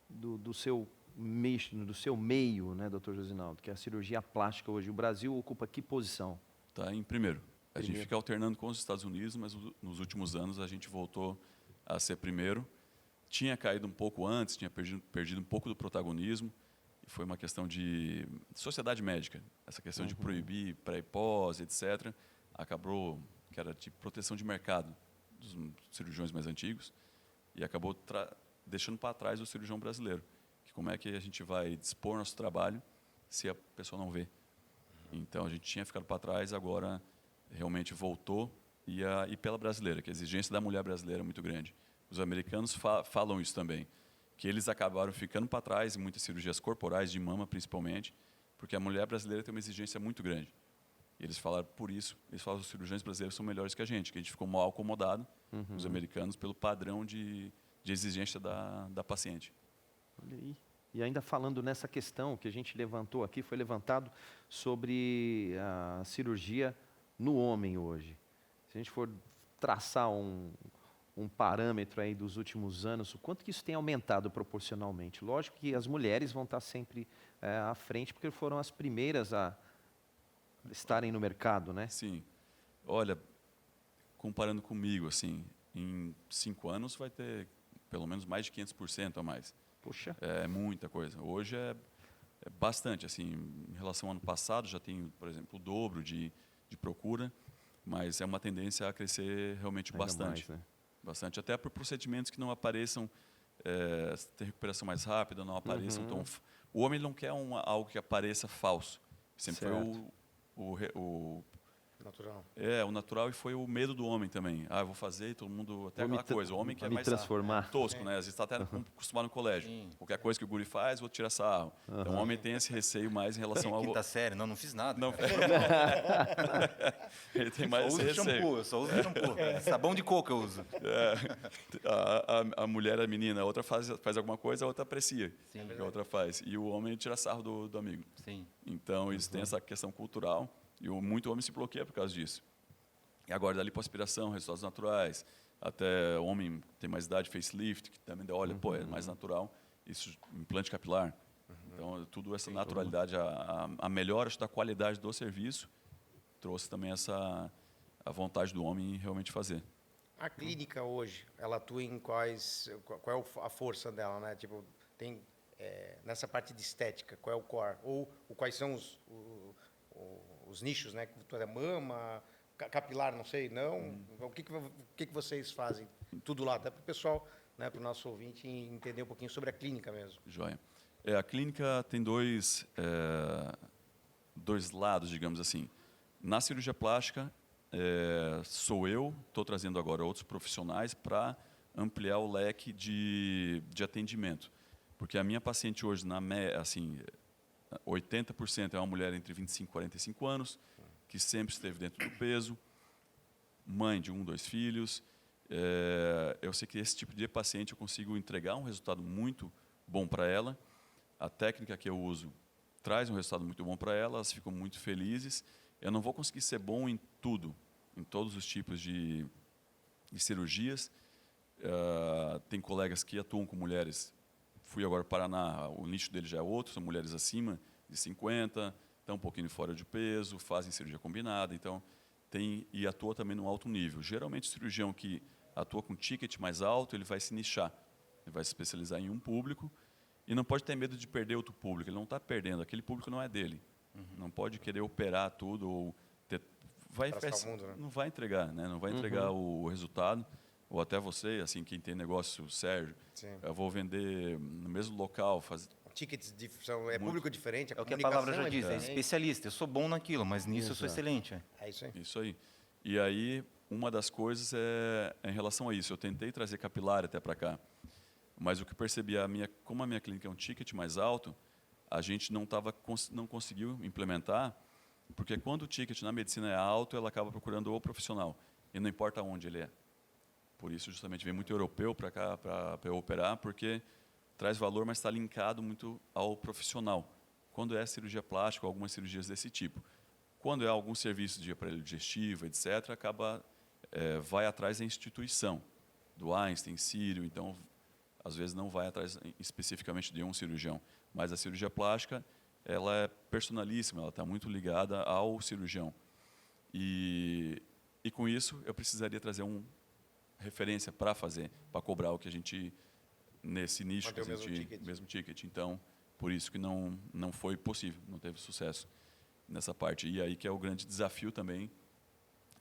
do seu meio, né, doutor Josinaldo, que é a cirurgia plástica hoje, o Brasil ocupa que posição? Está em primeiro. A gente fica alternando com os Estados Unidos, mas nos últimos anos a gente voltou a ser primeiro. Tinha caído um pouco antes, tinha perdido um pouco do protagonismo, e foi uma questão de sociedade médica. Essa questão de proibir pré e pós, etc., acabou que era de proteção de mercado dos cirurgiões mais antigos, e acabou deixando para trás o cirurgião brasileiro. Que como é que a gente vai dispor nosso trabalho se a pessoa não vê? Então, a gente tinha ficado para trás, agora realmente voltou, e pela brasileira, que a exigência da mulher brasileira é muito grande. Os americanos falam isso também, que eles acabaram ficando para trás em muitas cirurgias corporais, de mama principalmente, porque a mulher brasileira tem uma exigência muito grande. E eles falaram por isso, eles falam que os cirurgiões brasileiros são melhores que a gente ficou mal acomodado, os americanos, pelo padrão de exigência da paciente. Olha aí. E ainda falando nessa questão que a gente levantou aqui, foi levantado sobre a cirurgia no homem hoje. Se a gente for traçar um parâmetro aí dos últimos anos, o quanto que isso tem aumentado proporcionalmente? Lógico que as mulheres vão estar sempre à frente, porque foram as primeiras a estarem no mercado, né? Sim. Olha, comparando comigo, assim, em 5 anos vai ter pelo menos mais de 500% a mais. Poxa, É muita coisa. Hoje é bastante, assim, em relação ao ano passado já tem, por exemplo, o dobro de procura, mas é uma tendência a crescer realmente ainda bastante. mais, né? Bastante, até por procedimentos que não apareçam, tem recuperação mais rápida, não apareçam tão... O homem não quer algo que apareça falso. Sempre foi Certo. Natural. o natural e foi o medo do homem também. Ah, eu vou fazer e todo mundo... Até Vou me aquela coisa, o homem quer me mais transformar. tosco, né? Às vezes está até acostumado no colégio. Sim. Qualquer coisa que o guri faz, vou tirar sarro. Então o homem tem esse receio mais em relação ao... Quinta série, não fiz nada. Não, ele tem Só mais esse uso receio. shampoo, eu só uso shampoo. Sabão de coco eu uso. A mulher, a menina, a outra faz alguma coisa, a outra aprecia Sim. o que a outra faz. E o homem tira sarro do amigo. Sim. Então, isso tem essa questão cultural. E muito homem se bloqueia por causa disso. E agora, da lipoaspiração, resultados naturais, até o homem tem mais idade, facelift, que também olha, pô, é mais natural. Isso, implante capilar. Então, tudo essa naturalidade, a melhora da qualidade do serviço, trouxe também a vontade do homem em realmente fazer. A clínica hoje, ela atua em qual é a força dela, né? Tipo, tem nessa parte de estética, qual é o core? Ou quais são os nichos, né? Mama, capilar, não sei, não. O que vocês fazem? Tudo lá, até para o pessoal, né, para o nosso ouvinte entender um pouquinho sobre a clínica mesmo. Joia. A clínica tem dois lados, digamos assim. Na cirurgia plástica, sou eu, estou trazendo agora outros profissionais para ampliar o leque de atendimento. Porque a minha paciente hoje, assim, 80% é uma mulher entre 25 e 45 anos, que sempre esteve dentro do peso, mãe de 1, 2 filhos. Eu sei que esse tipo de paciente eu consigo entregar um resultado muito bom para ela. A técnica que eu uso traz um resultado muito bom para ela, elas ficam muito felizes. Eu não vou conseguir ser bom em tudo, em todos os tipos de cirurgias. Tem colegas que atuam com mulheres. Fui agora para o Paraná, o nicho dele já é outro, são mulheres acima de 50, estão um pouquinho fora de peso, fazem cirurgia combinada, então e atua também no alto nível. Geralmente o cirurgião que atua com ticket mais alto, ele vai se nichar, ele vai se especializar em um público e não pode ter medo de perder outro público, ele não está perdendo, aquele público não é dele. Não pode querer operar tudo ou Mundo, né? não vai entregar, né? Não vai entregar o resultado. Ou até você, assim, quem tem negócio, Sérgio, Sim. eu vou vender no mesmo local, Tickets público diferente, É o que a palavra já comunicação diz, é diferente. especialista. Eu sou bom naquilo, mas nisso eu sou excelente. É isso aí. Isso aí. E aí, uma das coisas é em relação a isso. Eu tentei trazer capilar até para cá, mas o que eu percebi, como a minha clínica é um ticket mais alto, a gente não conseguiu implementar, porque quando o ticket na medicina é alto, ela acaba procurando o profissional, e não importa onde ele é. Por isso, justamente, vem muito europeu para cá para eu operar, porque traz valor, mas está linkado muito ao profissional. Quando é cirurgia plástica, algumas cirurgias desse tipo. Quando é algum serviço de aparelho digestivo, etc., vai atrás da instituição, do Einstein, Sírio, então, às vezes não vai atrás especificamente de um cirurgião. Mas a cirurgia plástica, ela é personalíssima, ela está muito ligada ao cirurgião. E com isso, eu precisaria trazer referência para fazer, para cobrar o que a gente, nesse nicho, Manter o que a mesmo gente, ticket. mesmo ticket. Então, por isso que não foi possível, não teve sucesso nessa parte. E aí que é o grande desafio também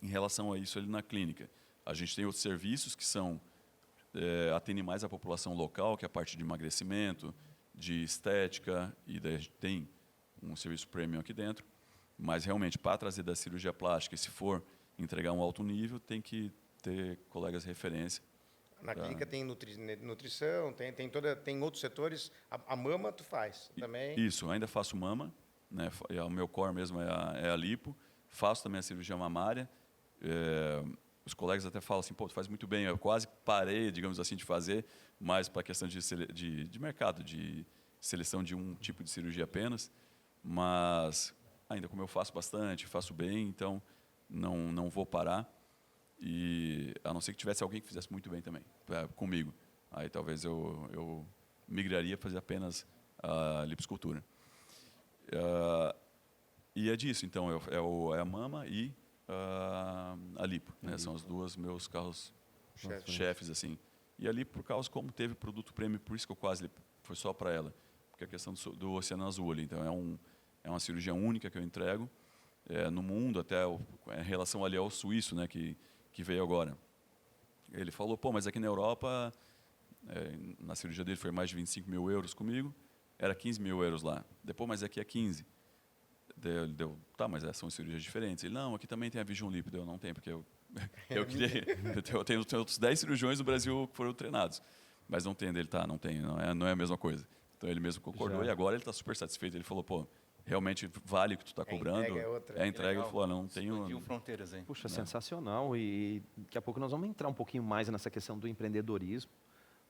em relação a isso ali na clínica. A gente tem outros serviços que atendem mais a população local, que é a parte de emagrecimento, de estética, e daí a gente tem um serviço premium aqui dentro. Mas, realmente, para trazer da cirurgia plástica, e se for entregar um alto nível, tem que ter colegas de referência. Na clínica tem nutrição, tem outros setores. A mama tu faz também. Isso, ainda faço mama, né? O meu core mesmo é a lipo. Faço também a cirurgia mamária. Os colegas até falam assim, pô, tu faz muito bem. Eu quase parei, digamos assim, de fazer, mas para a questão de mercado, de seleção de um tipo de cirurgia apenas. Mas ainda como eu faço bastante, faço bem, então não vou parar. E a não ser que tivesse alguém que fizesse muito bem também, comigo. Aí talvez eu migraria para fazer apenas a liposcultura. E é disso, então, é a mama e a lipo, né? São os dois meus carros chefes, assim. E ali, por causa como teve produto prêmio, por isso que eu quase foi só para ela, porque a questão do Oceano Azul ali, então é uma cirurgia única que eu entrego no mundo, até em relação ali ao suíço, né, que veio agora. Ele falou, pô, mas aqui na Europa, na cirurgia dele foi mais de 25 mil euros comigo, era 15 mil euros lá. Depois, mas aqui é 15. Deu, tá, mas são cirurgias diferentes. Ele, não, aqui também tem a Vision Lipo. Eu não tenho, porque eu queria. Eu tenho outros 10 cirurgiões no Brasil que foram treinados. Mas não tem dele, tá, não tem, não é a mesma coisa. Então ele mesmo concordou e agora ele está super satisfeito. Ele falou, pô, realmente vale o que tu está cobrando. A entrega é outra. A entrega, ele falou, não tenho. Explodiu fronteiras, hein? Puxa, sensacional. E daqui a pouco nós vamos entrar um pouquinho mais nessa questão do empreendedorismo,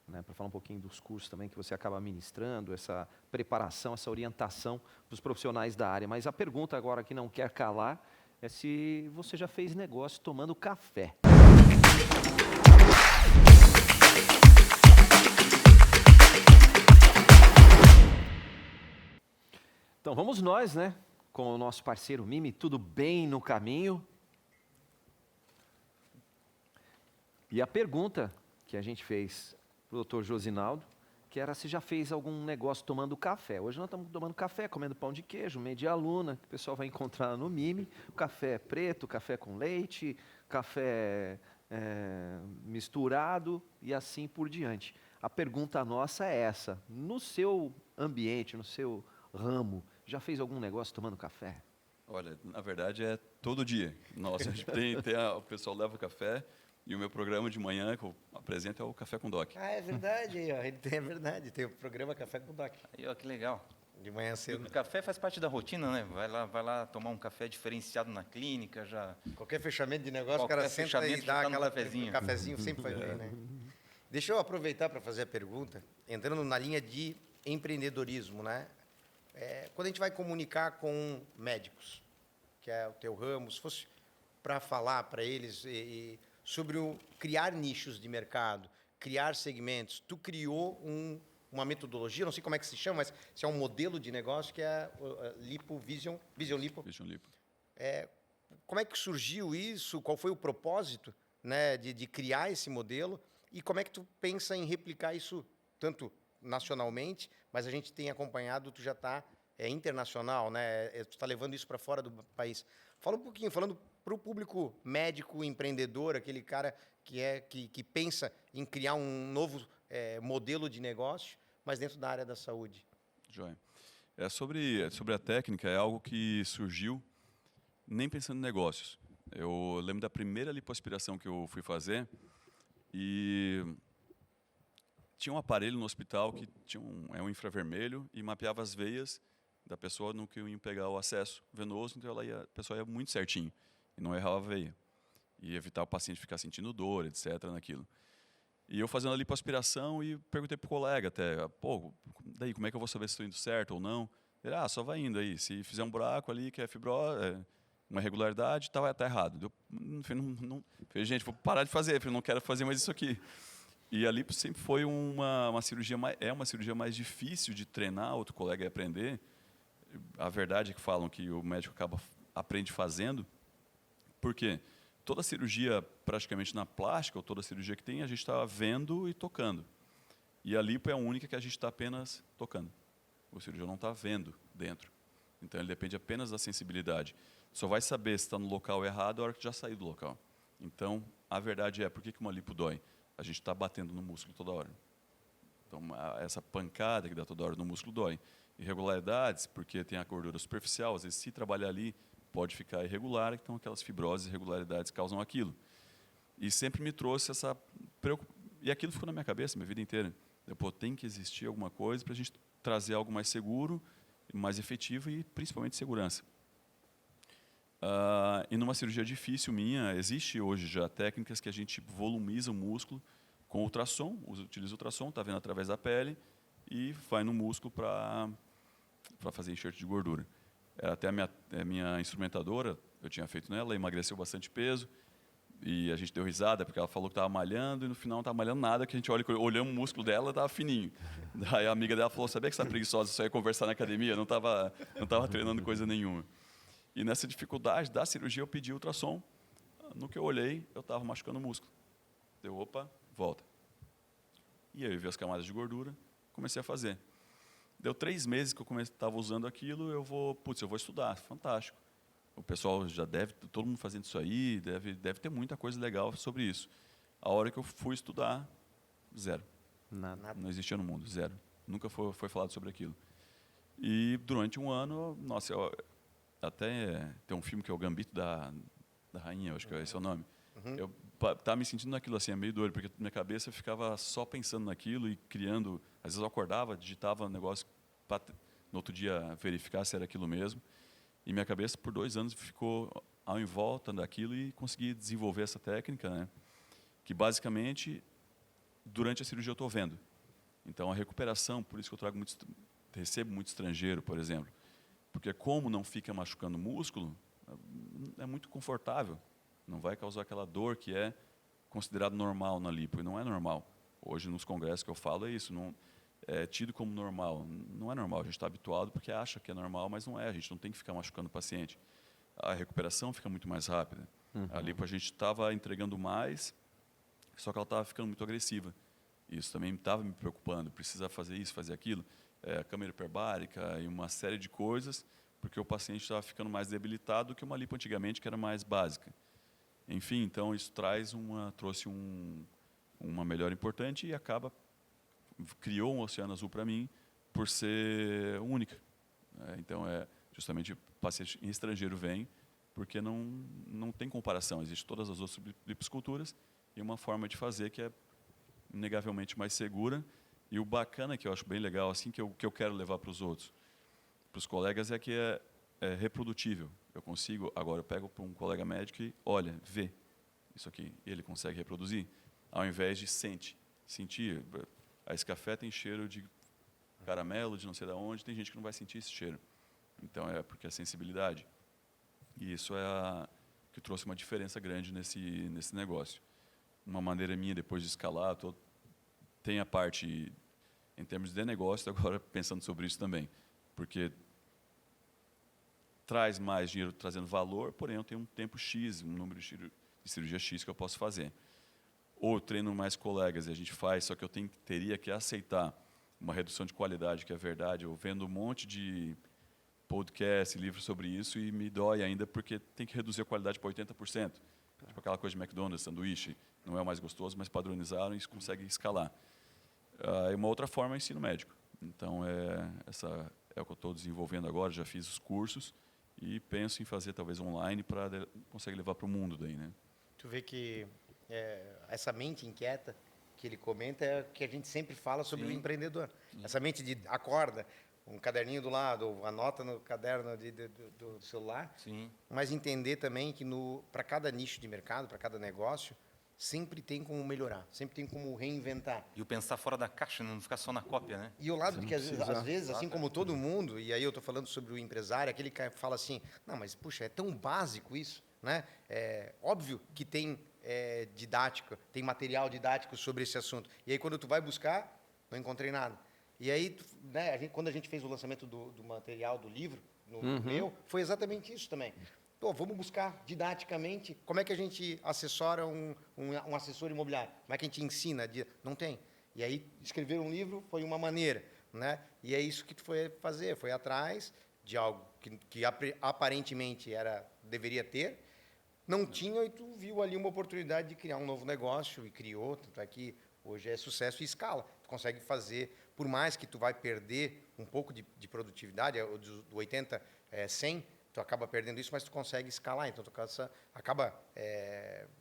né, para falar um pouquinho dos cursos também que você acaba ministrando, essa preparação, essa orientação para os profissionais da área. Mas a pergunta agora que não quer calar é se você já fez negócio tomando café. Então vamos nós, né, com o nosso parceiro Mimi, tudo bem no caminho? E a pergunta que a gente fez para o Dr. Josinaldo, que era se já fez algum negócio tomando café. Hoje nós estamos tomando café, comendo pão de queijo, meia luna, que o pessoal vai encontrar no Mimi, café preto, café com leite, café misturado e assim por diante. A pergunta nossa é essa, no seu ambiente, no seu ramo, já fez algum negócio tomando café? Olha, na verdade é todo dia. Nossa, a gente o pessoal leva café. E o meu programa de manhã que eu apresento é o Café com Doc. Ah, é verdade, aí, ó. É verdade, tem o programa Café com Doc. Aí, ó, que legal. De manhã cedo. O café faz parte da rotina, né? Vai lá tomar um café diferenciado na clínica, já. Qualquer fechamento de negócio, o cara senta e dá aquela cafezinho, sempre faz bem, né? Deixa eu aproveitar para fazer a pergunta, entrando na linha de empreendedorismo, né? Quando a gente vai comunicar com médicos, que é o teu ramo, se fosse para falar para eles sobre criar nichos de mercado, criar segmentos. Tu criou uma metodologia, não sei como é que se chama, mas se é um modelo de negócio que é Vision Lipo. Vision Lipo. Como é que surgiu isso? Qual foi o propósito, né, de criar esse modelo? E como é que tu pensa em replicar isso tanto nacionalmente, mas a gente tem acompanhado, tu já está internacional, né? Tu está levando isso para fora do país. Fala um pouquinho, falando para o público médico, empreendedor, aquele cara que pensa em criar um novo modelo de negócio, mas dentro da área da saúde. Joia. Sobre a técnica, é algo que surgiu nem pensando em negócios. Eu lembro da primeira lipoaspiração que eu fui fazer e tinha um aparelho no hospital que tinha um infravermelho e mapeava as veias da pessoa no que ia pegar o acesso venoso, então a pessoa ia muito certinho e não errava a veia. E evitar o paciente ficar sentindo dor, etc. naquilo. E eu fazendo a lipoaspiração e perguntei para o colega até, pô, daí como é que eu vou saber se estou indo certo ou não? Ele, só vai indo aí. Se fizer um buraco ali que é fibrose, uma irregularidade, tá errado. Falei, gente, vou parar de fazer, eu não quero fazer mais isso aqui. E a lipo sempre foi uma cirurgia mais difícil de treinar, outro colega ia aprender. A verdade é que falam que o médico aprende fazendo. Por quê? Toda cirurgia, praticamente na plástica, ou toda cirurgia que tem, a gente está vendo e tocando. E a lipo é a única que a gente está apenas tocando. O cirurgião não está vendo dentro. Então, ele depende apenas da sensibilidade. Só vai saber se está no local errado a hora que já sair do local. Então, a verdade é, por que uma lipo dói? A gente está batendo no músculo toda hora. Então, essa pancada que dá toda hora no músculo dói. Irregularidades, porque tem a gordura superficial, às vezes, se trabalhar ali, pode ficar irregular, então aquelas fibroses e irregularidades causam aquilo. E sempre me trouxe essa preocupação. E aquilo ficou na minha cabeça minha vida inteira. Tem que existir alguma coisa para a gente trazer algo mais seguro, mais efetivo e principalmente segurança. E numa cirurgia difícil minha, existe hoje já técnicas que a gente volumiza o músculo com ultrassom, utiliza ultrassom, está vendo através da pele e vai no músculo para fazer enxerto de gordura. Até a minha instrumentadora, eu tinha feito nela, emagreceu bastante peso, E a gente deu risada, porque ela falou que estava malhando, e no final não estava malhando nada, que a gente olhamos o músculo dela, estava fininho. Daí a amiga dela falou, sabia que você está preguiçosa, só ia conversar na academia, não estava treinando coisa nenhuma. E nessa dificuldade da cirurgia, eu pedi ultrassom. No que eu olhei, eu estava machucando o músculo. Deu, opa, volta. E aí eu vi as camadas de gordura, comecei a fazer. Deu 3 meses que eu estava usando aquilo, eu vou estudar, fantástico. O pessoal já deve, todo mundo fazendo isso aí, deve ter muita coisa legal sobre isso. A hora que eu fui estudar, zero. Nada. Não existia no mundo, zero. Nunca foi falado sobre aquilo. E durante um ano, nossa, até tem um filme que é o Gambito da Rainha, acho que esse é o nome. Eu estava me sentindo naquilo assim, é meio doido, porque minha cabeça ficava só pensando naquilo e criando. Às vezes eu acordava, digitava um negócio para no outro dia verificar se era aquilo mesmo. E minha cabeça, por 2 anos, ficou em volta daquilo e consegui desenvolver essa técnica, né? Que, basicamente, durante a cirurgia eu estou vendo. Então, a recuperação, por isso que eu recebo muito estrangeiro, por exemplo. Porque como não fica machucando o músculo, é muito confortável. Não vai causar aquela dor que é considerado normal na lipo, e não é normal. Hoje, nos congressos que eu falo, é isso. Não, é tido como normal. Não é normal, a gente está habituado porque acha que é normal, mas não é. A gente não tem que ficar machucando o paciente. A recuperação fica muito mais rápida. A lipo a gente estava entregando mais, só que ela estava ficando muito agressiva. Isso também estava me preocupando. Precisa fazer isso, fazer aquilo. Câmera hiperbárica e uma série de coisas, porque o paciente estava ficando mais debilitado do que uma lipo antigamente, que era mais básica. Enfim, então isso trouxe uma melhora importante e criou um oceano azul para mim por ser única. Então, justamente o paciente estrangeiro vem porque não tem comparação. Existem todas as outras liposculturas e uma forma de fazer que é inegavelmente mais segura. E o bacana, que eu acho bem legal, assim, que eu quero levar para os outros, para os colegas, é que é reprodutível. Agora eu pego para um colega médico e, olha, vê isso aqui, ele consegue reproduzir, ao invés de sentir. Esse café tem cheiro de caramelo, de não sei de onde, tem gente que não vai sentir esse cheiro. Então, porque é sensibilidade. E isso que trouxe uma diferença grande nesse negócio. Uma maneira minha, depois de escalar, tem a parte, em termos de negócio, agora pensando sobre isso também. Porque traz mais dinheiro, trazendo valor, porém eu tenho um tempo X, um número de cirurgia X que eu posso fazer. Ou eu treino mais colegas e a gente faz, só que eu teria que aceitar uma redução de qualidade, que é verdade. Eu vendo um monte de podcast, livros sobre isso e me dói ainda porque tem que reduzir a qualidade para 80%. Tipo aquela coisa de McDonald's, sanduíche, não é o mais gostoso, mas padronizaram e isso consegue escalar. E uma outra forma é o ensino médico. Então, essa é o que eu estou desenvolvendo agora, já fiz os cursos e penso em fazer talvez online para conseguir levar para o mundo daí, né? Tu vê que essa mente inquieta que ele comenta é que a gente sempre fala sobre o empreendedor. Essa mente de acorda, um caderninho do lado, anota no caderno do celular, mas entender também que para cada nicho de mercado, para cada negócio, sempre tem como melhorar, sempre tem como reinventar. E o pensar fora da caixa, não ficar só na cópia, né? E o lado de que, às vezes, assim como todo mundo, e aí eu estou falando sobre o empresário, aquele que fala assim, não, mas, puxa, é tão básico isso, né? É óbvio que tem didática, tem material didático sobre esse assunto. E aí, quando tu vai buscar, não encontrei nada. E aí, né, quando a gente fez o lançamento do material do livro, no meu, foi exatamente isso também. Pô, vamos buscar didaticamente como é que a gente assessora um assessor imobiliário, como é que a gente ensina. Não tem. E aí, escrever um livro foi uma maneira, né? E é isso que tu foi fazer, foi atrás de algo que aparentemente deveria ter, não tinha, e tu viu ali uma oportunidade de criar um novo negócio e criou, tanto é que hoje é sucesso e escala. Tu consegue fazer, por mais que tu vai perder um pouco de produtividade, do 80, 100, tu acaba perdendo isso, mas tu consegue escalar, então tu acaba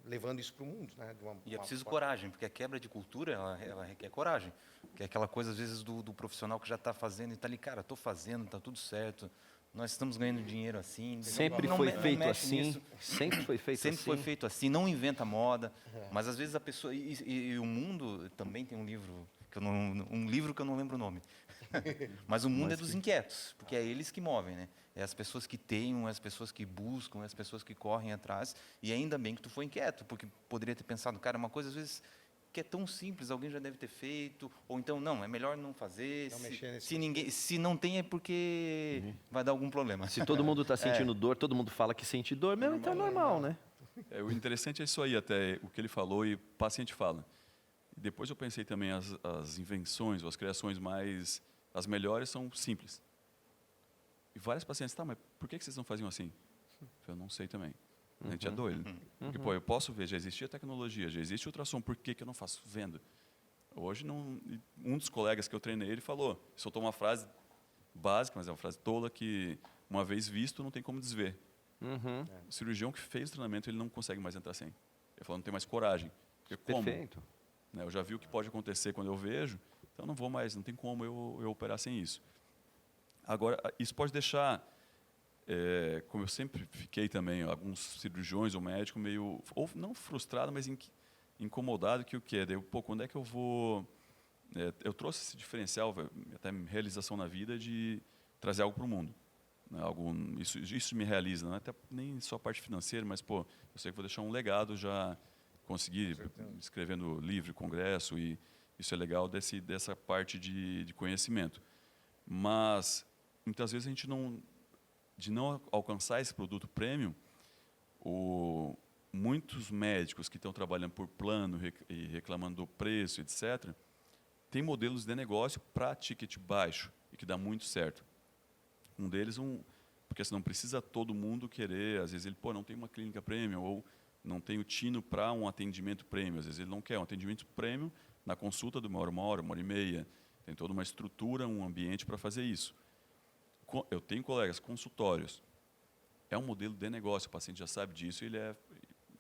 levando isso para o mundo, né? E é preciso coragem, porque a quebra de cultura, ela requer coragem. Que é aquela coisa, às vezes, do profissional que já está fazendo e está ali, cara, estou fazendo, está tudo certo, nós estamos ganhando dinheiro assim. Sempre foi feito assim, sempre foi feito assim. Sempre foi feito assim, não inventa moda, mas às vezes a pessoa... E o mundo também tem um livro, um livro que eu não lembro o nome, Mas o mundo Mas é dos que- inquietos, porque é eles que movem, né? É as pessoas que tenham, é as pessoas que buscam, é as pessoas que correm atrás. E ainda bem que tu foi inquieto, porque poderia ter pensado, cara, uma coisa às vezes que é tão simples, alguém já deve ter feito, ou então não, é melhor não fazer. Não Se, mexer nesse se ninguém, se não tem é porque vai dar algum problema. Se todo mundo está sentindo dor, todo mundo fala que sente dor, meu, então é normal, né? O interessante é isso aí, até o que ele falou e o paciente fala. E depois eu pensei também, as invenções, ou as criações as melhores são simples. E vários pacientes, tá, mas por que vocês não faziam assim? Eu não sei também. A gente é doido. Porque, pô, eu posso ver, já existia tecnologia, já existe ultrassom, por que eu não faço vendo? Hoje, um dos colegas que eu treinei, ele falou, soltou uma frase básica, mas é uma frase tola, que uma vez visto, não tem como desver. O cirurgião que fez o treinamento, ele não consegue mais entrar sem. Ele falou, não tem mais coragem. Porque como? Perfeito. Né, eu já vi o que pode acontecer quando eu vejo, então não vou mais, não tem como eu operar sem isso. Agora, isso pode deixar, como eu sempre fiquei também, alguns cirurgiões ou médicos meio, ou não frustrado, mas incomodado que o quê? Daí, pô, quando é que eu vou... eu trouxe esse diferencial, até realização na vida, de trazer algo para o mundo. Né, isso me realiza, não é até nem só a parte financeira, mas, pô, eu sei que vou deixar um legado, já consegui escrevendo livro, congresso, e isso é legal dessa parte de conhecimento. Mas, muitas vezes, de não alcançar esse produto premium, muitos médicos que estão trabalhando por plano e reclamando do preço, etc., têm modelos de negócio para ticket baixo e que dá muito certo. Um deles, porque senão precisa todo mundo querer, às vezes ele, pô, não tem uma clínica premium, ou não tem o tino para um atendimento premium, às vezes ele não quer um atendimento premium na consulta de uma hora e meia, tem toda uma estrutura, um ambiente para fazer isso. Eu tenho colegas, consultórios, é um modelo de negócio, o paciente já sabe disso, ele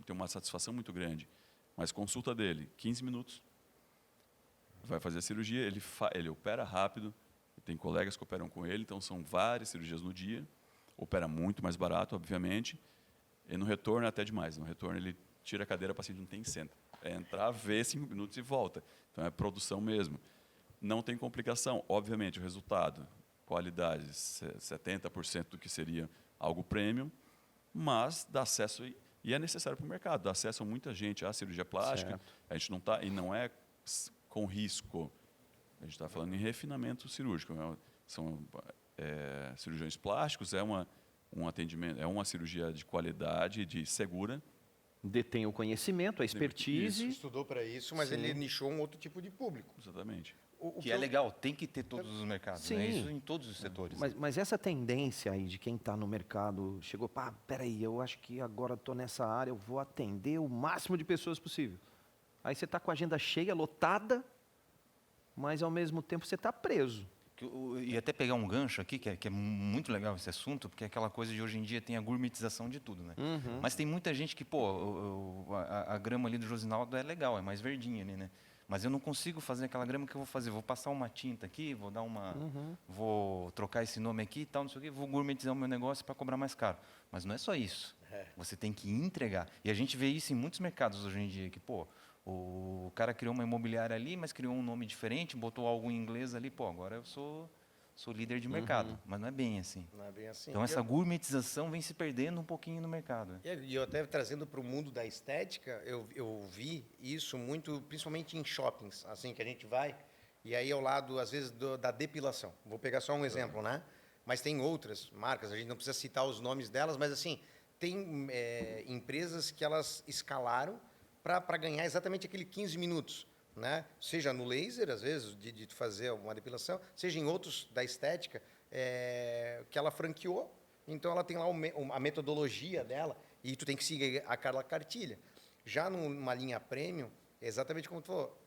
tem uma satisfação muito grande, mas consulta dele, 15 minutos, vai fazer a cirurgia, ele opera rápido, tem colegas que operam com ele, então são várias cirurgias no dia, opera muito mais barato, obviamente, e no retorno é até demais. No retorno ele tira a cadeira, o paciente não tem senta. É entrar, ver 5 minutos e volta. Então é produção mesmo. Não tem complicação. Obviamente, o resultado, qualidade, 70% do que seria algo premium, mas dá acesso, e é necessário para o mercado, dá acesso a muita gente à cirurgia plástica. Certo. A gente não está, e não é com risco. A gente está falando em refinamento cirúrgico. São cirurgiões plásticos, um atendimento, é uma cirurgia de qualidade, de segura. Detém o conhecimento, a expertise. Estudou para isso, mas Sim. ele nichou um outro tipo de público. Exatamente. O Que é legal, tem que ter todos os mercados, Sim. né? Isso em todos os setores. Mas essa tendência aí de quem está no mercado, chegou, pá, peraí, eu acho que agora estou nessa área, eu vou atender o máximo de pessoas possível. Aí você está com a agenda cheia, lotada, mas ao mesmo tempo você está preso. E até pegar um gancho aqui, que é muito legal esse assunto, porque é aquela coisa de hoje em dia tem a gourmetização de tudo, né? Mas tem muita gente que, pô, a grama ali do Josinaldo é legal, é mais verdinha ali, né? Mas eu não consigo fazer aquela grama que eu vou fazer. Vou passar uma tinta aqui, vou dar vou trocar esse nome aqui e tal, não sei o quê, vou gourmetizar o meu negócio para cobrar mais caro. Mas não é só isso. Você tem que entregar. E a gente vê isso em muitos mercados hoje em dia, que, pô, o cara criou uma imobiliária ali, mas criou um nome diferente, botou algo em inglês ali, pô, agora eu sou líder de mercado. Mas não é bem assim. Não é bem assim. Então essa gourmetização vem se perdendo um pouquinho no mercado. Né? E eu até trazendo para o mundo da estética, eu vi isso muito, principalmente em shoppings, assim, que a gente vai, e aí ao lado, às vezes, da depilação. Vou pegar só um exemplo, né? Mas tem outras marcas, a gente não precisa citar os nomes delas, mas assim, tem empresas que elas escalaram para ganhar exatamente aquele 15 minutos. Né? Seja no laser, às vezes, de fazer uma depilação, seja em outros da estética, que ela franqueou, então ela tem lá a metodologia dela, e tu tem que seguir aquela cartilha. Já numa linha premium, é exatamente como tu falou,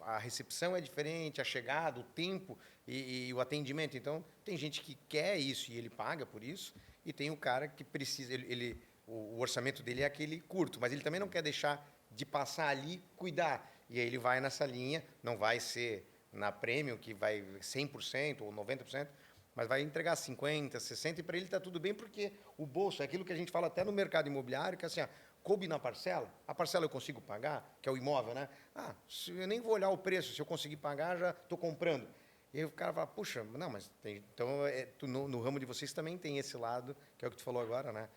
a recepção é diferente, a chegada, o tempo e o atendimento. Então, tem gente que quer isso e ele paga por isso, e tem o cara que precisa, o orçamento dele é aquele curto, mas ele também não quer deixar de passar ali, cuidar. E aí ele vai nessa linha, não vai ser na Premium, que vai 100% ou 90%, mas vai entregar 50%, 60%, e para ele está tudo bem, porque o bolso é aquilo que a gente fala até no mercado imobiliário, que é assim, coube na parcela, a parcela eu consigo pagar, que é o imóvel, né? Eu nem vou olhar o preço, se eu conseguir pagar, já estou comprando. E aí o cara fala, puxa, não, mas tem, então no ramo de vocês também tem esse lado, que é o que tu falou agora, né?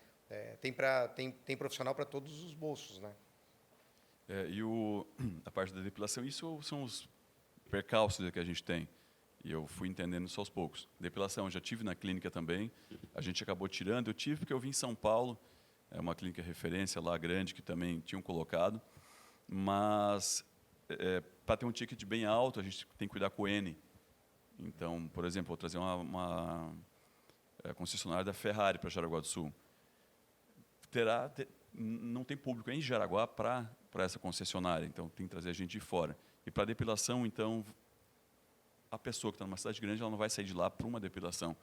Tem profissional para todos os bolsos, né? E a parte da depilação, isso são os percalços que a gente tem. E eu fui entendendo isso aos poucos. Depilação, eu já tive na clínica também. A gente acabou tirando. Eu tive porque eu vim em São Paulo, é uma clínica referência lá grande que também tinham colocado. Mas para ter um ticket bem alto, a gente tem que cuidar com o N. Então, por exemplo, vou trazer uma concessionária da Ferrari para Jaraguá do Sul. Não tem público em Jaraguá para essa concessionária, então tem que trazer a gente de fora. E para depilação, então, a pessoa que está numa cidade grande, ela não vai sair de lá para uma depilação.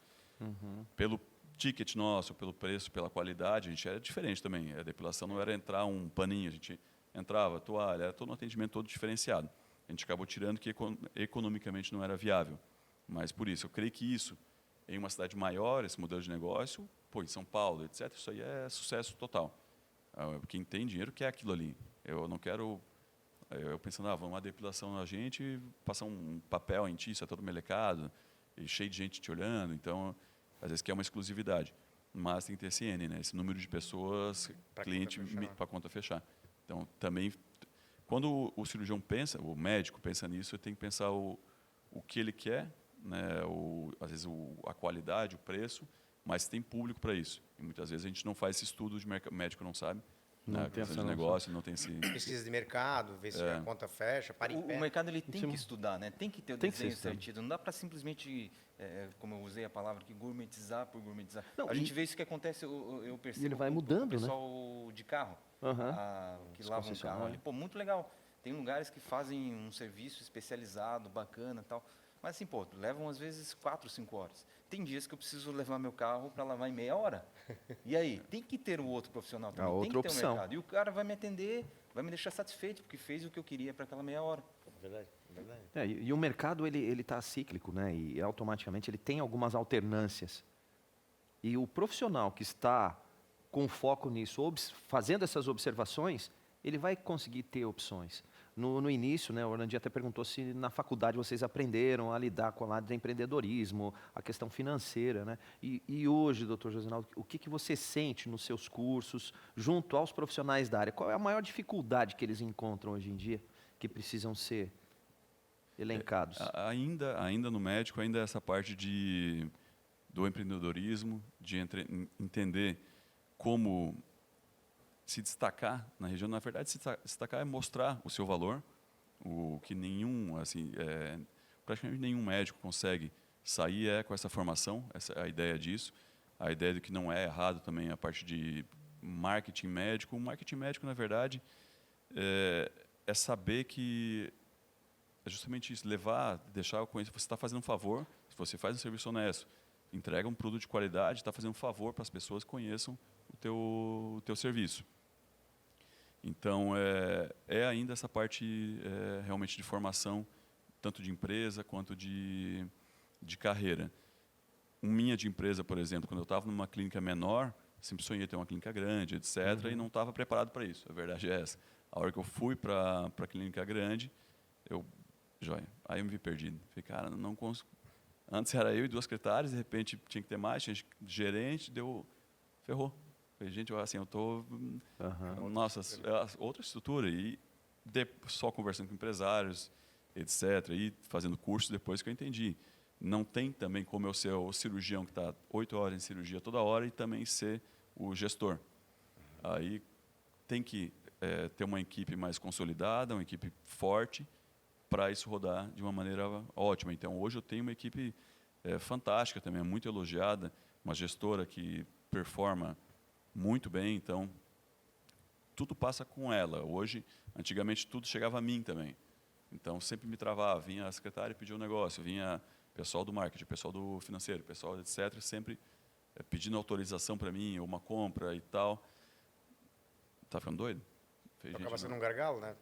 Pelo ticket nosso, pelo preço, pela qualidade, a gente era diferente também. A depilação não era entrar um paninho, a gente entrava, toalha, era todo um atendimento todo diferenciado. A gente acabou tirando que economicamente não era viável. Mas por isso, eu creio que isso, em uma cidade maior, esse modelo de negócio, em São Paulo, etc., isso aí é sucesso total. Quem tem dinheiro quer aquilo ali. Eu não quero... Eu pensando, vamos uma depilação na gente, passar um papel em ti, isso é todo melecado, e cheio de gente te olhando, então, às vezes quer uma exclusividade. Mas tem que ter esse N, né? Esse número de pessoas, cliente, para a conta fechar. Então, também, quando o cirurgião pensa, o médico pensa nisso, ele tem que pensar o que ele quer, né? Às vezes a qualidade, o preço, mas tem público para isso. E muitas vezes a gente não faz esse estudo, o médico não sabe. Não tem essa negócio, não tem esse... Pesquisa de mercado, ver se a conta fecha, para em pé. O mercado ele tem que estudar, né? Tem que ter o Tem que desenho ser estudado. certinho. Não dá para simplesmente, como eu usei a palavra aqui, gourmetizar por gourmetizar. Não, A gente vê isso que acontece, eu percebo. ele vai com mudando, o né? pessoal de carro, que Os lavam o carro concessionários. ali. Pô, muito legal. Tem lugares que fazem um serviço especializado, bacana e tal. Mas assim, pô, levam às vezes 4, 5 horas. Tem dias que eu preciso levar meu carro para lavar em meia hora. E aí, tem que ter um outro profissional também, tem outra que ter um opção. mercado. E o cara vai me atender, vai me deixar satisfeito, porque fez o que eu queria para aquela meia hora. Verdade, verdade. E o mercado ele está cíclico, né? E automaticamente ele tem algumas alternâncias. E o profissional que está com foco nisso, fazendo essas observações, ele vai conseguir ter opções. No início, né, o Orlandi até perguntou se na faculdade vocês aprenderam a lidar com o lado de empreendedorismo, a questão financeira, né? E hoje, doutor Josinaldo, o que você sente nos seus cursos, junto aos profissionais da área? Qual é a maior dificuldade que eles encontram hoje em dia, que precisam ser elencados? Ainda no médico, ainda essa parte do empreendedorismo, de entender como se destacar na região. Na verdade, se destacar é mostrar o seu valor, o que praticamente nenhum médico consegue sair com essa formação, essa é a ideia disso. A ideia de que não é errado também a parte de marketing médico. O marketing médico, na verdade, é saber que é justamente isso, deixar o conhecimento. Você está fazendo um favor, se você faz um serviço honesto, entrega um produto de qualidade, está fazendo um favor para as pessoas que conheçam o teu serviço. Então, ainda essa parte realmente de formação, tanto de empresa quanto de carreira. Minha de empresa, por exemplo, quando eu estava numa clínica menor, sempre sonhei ter uma clínica grande, etc., e não estava preparado para isso. A verdade é essa. A hora que eu fui para a clínica grande, aí eu me vi perdido. Falei, cara, não consigo. Antes era eu e 2 secretárias, de repente tinha que ter mais, tinha gerente, ferrou. Falei, gente, assim, eu estou... Nossa, outra estrutura. E só conversando com empresários, etc., e fazendo curso depois que eu entendi. Não tem também como eu ser o cirurgião que está 8 horas em cirurgia toda hora e também ser o gestor. Aí tem que ter uma equipe mais consolidada, uma equipe forte, para isso rodar de uma maneira ótima. Então, hoje eu tenho uma equipe fantástica também, muito elogiada, uma gestora que performa muito bem, então tudo passa com ela. Hoje, antigamente, tudo chegava a mim também. Então, sempre me travava, vinha a secretária e pedia um negócio, vinha o pessoal do marketing, o pessoal do financeiro, o pessoal, etc., sempre pedindo autorização para mim, ou uma compra e tal. Tá ficando doido? Acaba sendo um gargalo, né?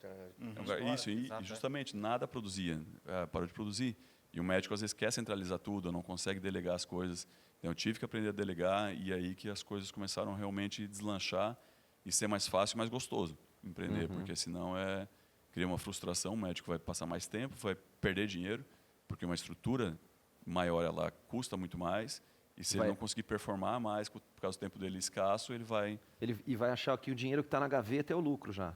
Isso, e justamente nada produzia, parou de produzir. E o médico, às vezes, quer centralizar tudo, não consegue delegar as coisas. Então, eu tive que aprender a delegar, e aí que as coisas começaram realmente a deslanchar e ser mais fácil e mais gostoso empreender, porque senão cria uma frustração, o médico vai passar mais tempo, vai perder dinheiro, porque uma estrutura maior ela custa muito mais, e se Vai- ele não conseguir performar mais, por causa do tempo dele escasso, ele vai... E vai achar que o dinheiro que está na gaveta é o lucro já.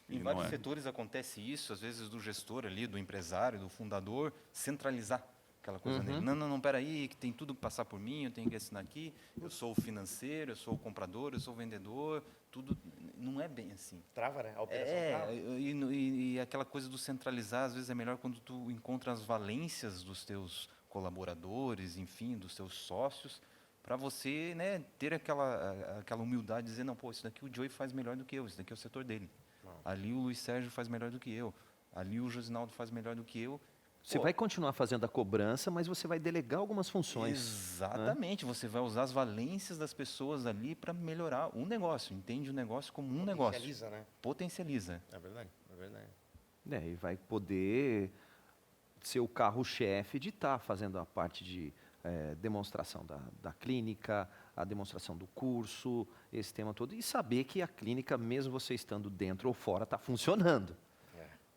Em e não vários é. setores acontece isso, às vezes do gestor ali, do empresário, do fundador, centralizar aquela coisa nele. Não, não, não, peraí, que tem tudo que passar por mim, eu tenho que assinar aqui, eu sou o financeiro, eu sou o comprador, eu sou o vendedor, tudo não é bem assim. Trava, né? A operação trava. E aquela coisa do centralizar, às vezes é melhor quando tu encontra as valências dos teus colaboradores, enfim, dos teus sócios, para você, né, ter aquela humildade de dizer, não, pô, isso daqui o Joey faz melhor do que eu, isso daqui é o setor dele. Ali o Luiz Sérgio faz melhor do que eu, ali o Josinaldo faz melhor do que eu. Você Pô, vai continuar fazendo a cobrança, mas você vai delegar algumas funções. Exatamente, você vai usar as valências das pessoas ali para melhorar o negócio, entende o negócio como um negócio. Potencializa, né? Potencializa. É verdade, é verdade. E vai poder ser o carro-chefe de estar fazendo a parte de demonstração da clínica, a demonstração do curso, esse tema todo, e saber que a clínica, mesmo você estando dentro ou fora, está funcionando.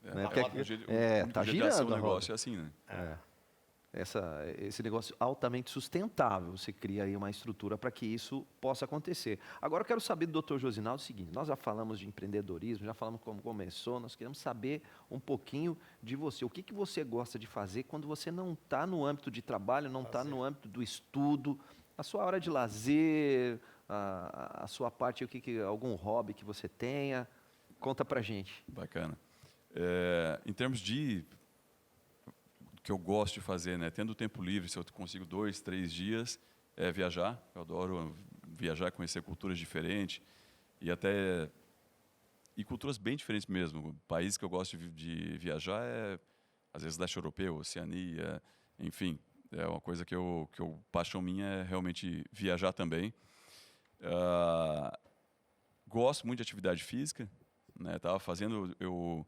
Né? Porque O jeito- é, o único tá jeito de ação girando do a negócio roda. é assim, né? Esse negócio altamente sustentável, você cria aí uma estrutura para que isso possa acontecer. Agora eu quero saber do Dr. Josinaldo o seguinte, nós já falamos de empreendedorismo, já falamos como começou, nós queremos saber um pouquinho de você. O que você gosta de fazer quando você não está no âmbito de trabalho, não está no âmbito do estudo, a sua hora de lazer, a sua parte, algum hobby que você tenha, conta pra gente. Bacana. Em termos de que eu gosto de fazer, né? Tendo tempo livre, se eu consigo 2, 3 dias, é viajar. Eu adoro viajar, conhecer culturas diferentes e culturas bem diferentes mesmo. Países que eu gosto de viajar às vezes leste europeu, Oceania, enfim, é uma coisa que paixão minha é realmente viajar também. Gosto muito de atividade física, né? Tava fazendo, eu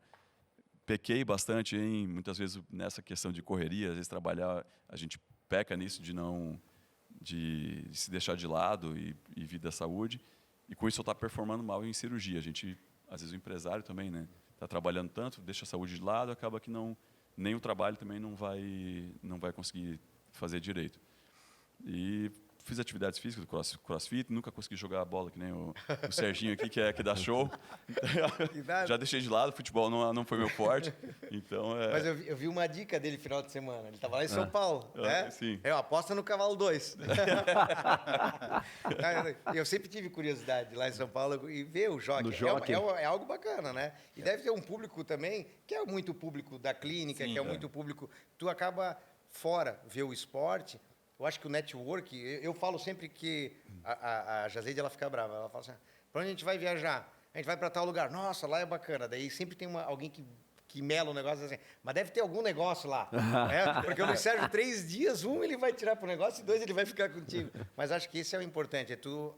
pequei bastante muitas vezes nessa questão de correria, às vezes trabalhar, a gente peca nisso de se deixar de lado e vir da saúde, e com isso eu estou performando mal em cirurgia. A gente, às vezes o empresário também, né, está trabalhando tanto, deixa a saúde de lado, acaba que nem o trabalho também não vai conseguir fazer direito. E fiz atividades físicas, crossfit, nunca consegui jogar a bola que nem o Serginho aqui, que dá show. Já deixei de lado, futebol não foi meu forte. Então, Mas eu vi uma dica dele final de semana. Ele estava lá em São Paulo, né? Sim. Aposta no cavalo 2. Eu sempre tive curiosidade lá em São Paulo e ver o jockey. No jockey. É algo bacana, né? E deve ter um público também, que é muito público da clínica, Sim, que é muito público... Tu acaba fora ver o esporte. Eu acho que o network... Eu falo sempre que a Jazeide, ela fica brava. Ela fala assim, para onde a gente vai viajar? A gente vai para tal lugar. Nossa, lá é bacana. Daí sempre tem alguém que mela o negócio assim, mas deve ter algum negócio lá. Né? Porque o Luiz Sérgio, 3 dias, ele vai tirar pro negócio e 2 ele vai ficar contigo. Mas acho que esse é o importante, é tu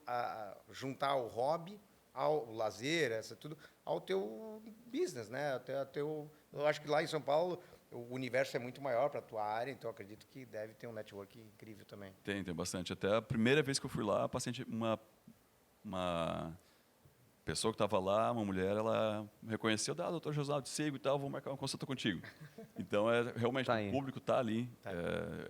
juntar o hobby ao lazer, tudo, ao teu business, né? Eu acho que lá em São Paulo o universo é muito maior para a tua área, então eu acredito que deve ter um network incrível também. Tem bastante. Até a primeira vez que eu fui lá, a paciente, uma pessoa que estava lá, uma mulher, ela me reconheceu, doutor Josinaldo, te sigo e tal, vou marcar uma consulta contigo. Então, realmente, o público está ali,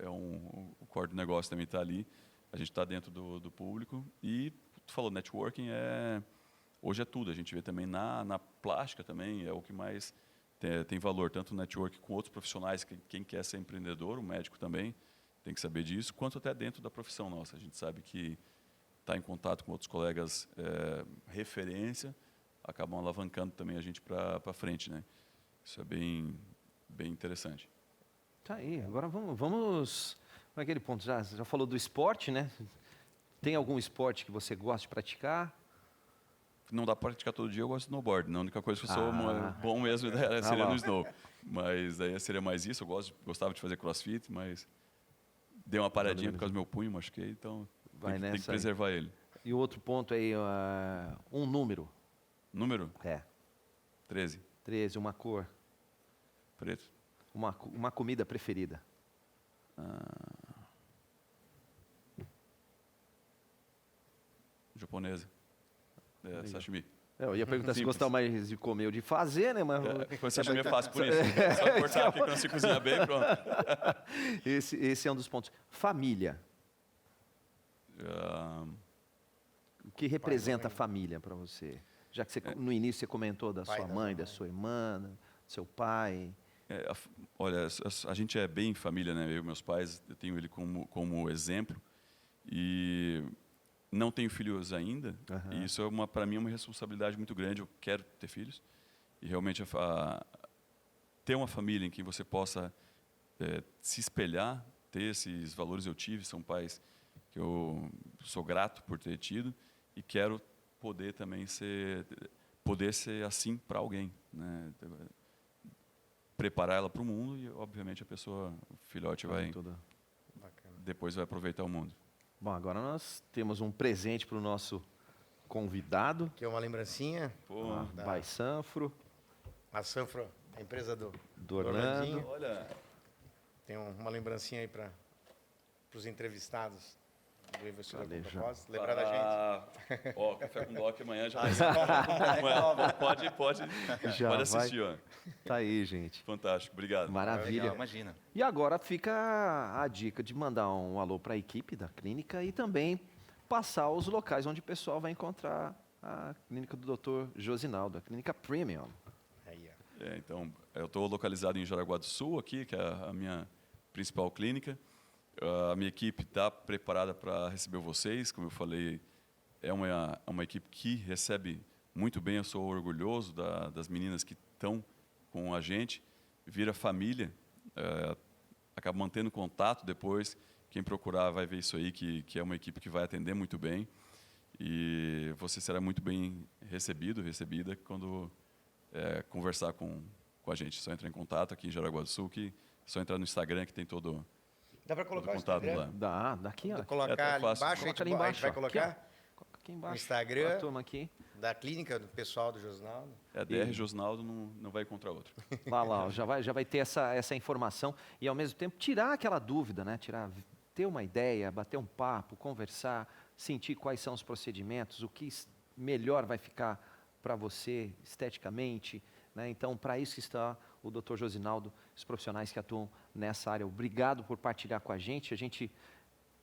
o core do negócio também está ali, a gente está dentro do público. E, tu falou, networking hoje é tudo, a gente vê também na plástica também, é o que mais tem valor, tanto o network com outros profissionais, quem quer ser empreendedor, o médico também, tem que saber disso, quanto até dentro da profissão nossa. A gente sabe que estar em contato com outros colegas referência, acabam alavancando também a gente para frente, né? Isso é bem interessante. Tá aí, agora vamos para aquele ponto. Já falou do esporte, né? Tem algum esporte que você gosta de praticar? Não dá para praticar todo dia, eu gosto de snowboard. A única coisa que eu sou bom mesmo seria lá. no snow. Mas aí seria mais isso, gostava de fazer crossfit, mas dei uma paradinha por causa do meu punho, machuquei, então tem que preservar ele. E o outro ponto aí, um número. Número? 13. 13, uma cor. Preto. Uma comida preferida. Japonesa. Sashimi. Eu ia perguntar se Simples. gostava mais de comer ou de fazer, né? Mas Você acha meio fácil por isso. É só cortar aqui quando se cozinha bem, pronto. esse é um dos pontos. Família. Ah, O que representa a família para você? Já que você, no início você comentou da Pai, sua da mãe, mãe. da sua irmã, do seu pai. olha, a gente é bem família, né? Eu e meus pais, eu tenho ele como exemplo. E não tenho filhos ainda. Aham. E isso é para mim uma responsabilidade muito grande. Eu quero ter filhos. E realmente ter uma família em que você possa se espelhar, ter esses valores eu tive, são pais que eu sou grato por ter tido e quero poder também poder ser assim para alguém, né? Preparar ela para o mundo e obviamente o filhote vai Tudo. Bacana. depois vai aproveitar o mundo. Bom, agora nós temos um presente para o nosso convidado, Aqui é uma lembrancinha. Pô, a Tá. By Sanfro, A Sanfro, a empresa do Orlando. Orlandinho. olha, Tem uma lembrancinha aí para os entrevistados do Investidor com Valeu, Propósito. Lembrar da gente. Ó, café com doc amanhã já. Pode Já vai. assistir, ó. Tá aí, gente. Fantástico, obrigado. Maravilha. Legal, imagina. E agora fica a dica de mandar um alô para a equipe da clínica e também passar os locais onde o pessoal vai encontrar a clínica do Dr. Josinaldo, a clínica Premium. Aí, ó. Então, eu estou localizado em Jaraguá do Sul, aqui, que é a minha principal clínica. A minha equipe está preparada para receber vocês. Como eu falei, é uma equipe que recebe muito bem. Eu sou orgulhoso das meninas que estão com a gente. Vira família, acaba mantendo contato depois. Quem procurar vai ver isso aí, que é uma equipe que vai atender muito bem. E você será muito bem recebida quando conversar com a gente. Só entrar em contato aqui em Jaraguá do Sul, que é só entrar no Instagram que tem todo Dá para o colocar o contato Instagram? lá. Daqui, ó. Vou colocar É ali fácil. embaixo, Coloca ali a gente embaixo, vai ó. colocar Coloca aqui embaixo. Instagram. A turma aqui. da clínica, do pessoal do Josinaldo. DR Josnaldo não vai encontrar outro. Lá, ó, já vai ter essa informação e ao mesmo tempo tirar aquela dúvida, né? Ter uma ideia, bater um papo, conversar, sentir quais são os procedimentos, o que melhor vai ficar para você esteticamente, né? Então, para isso está o Dr. Josinaldo, os profissionais que atuam nessa área. Obrigado por partilhar com a gente. A gente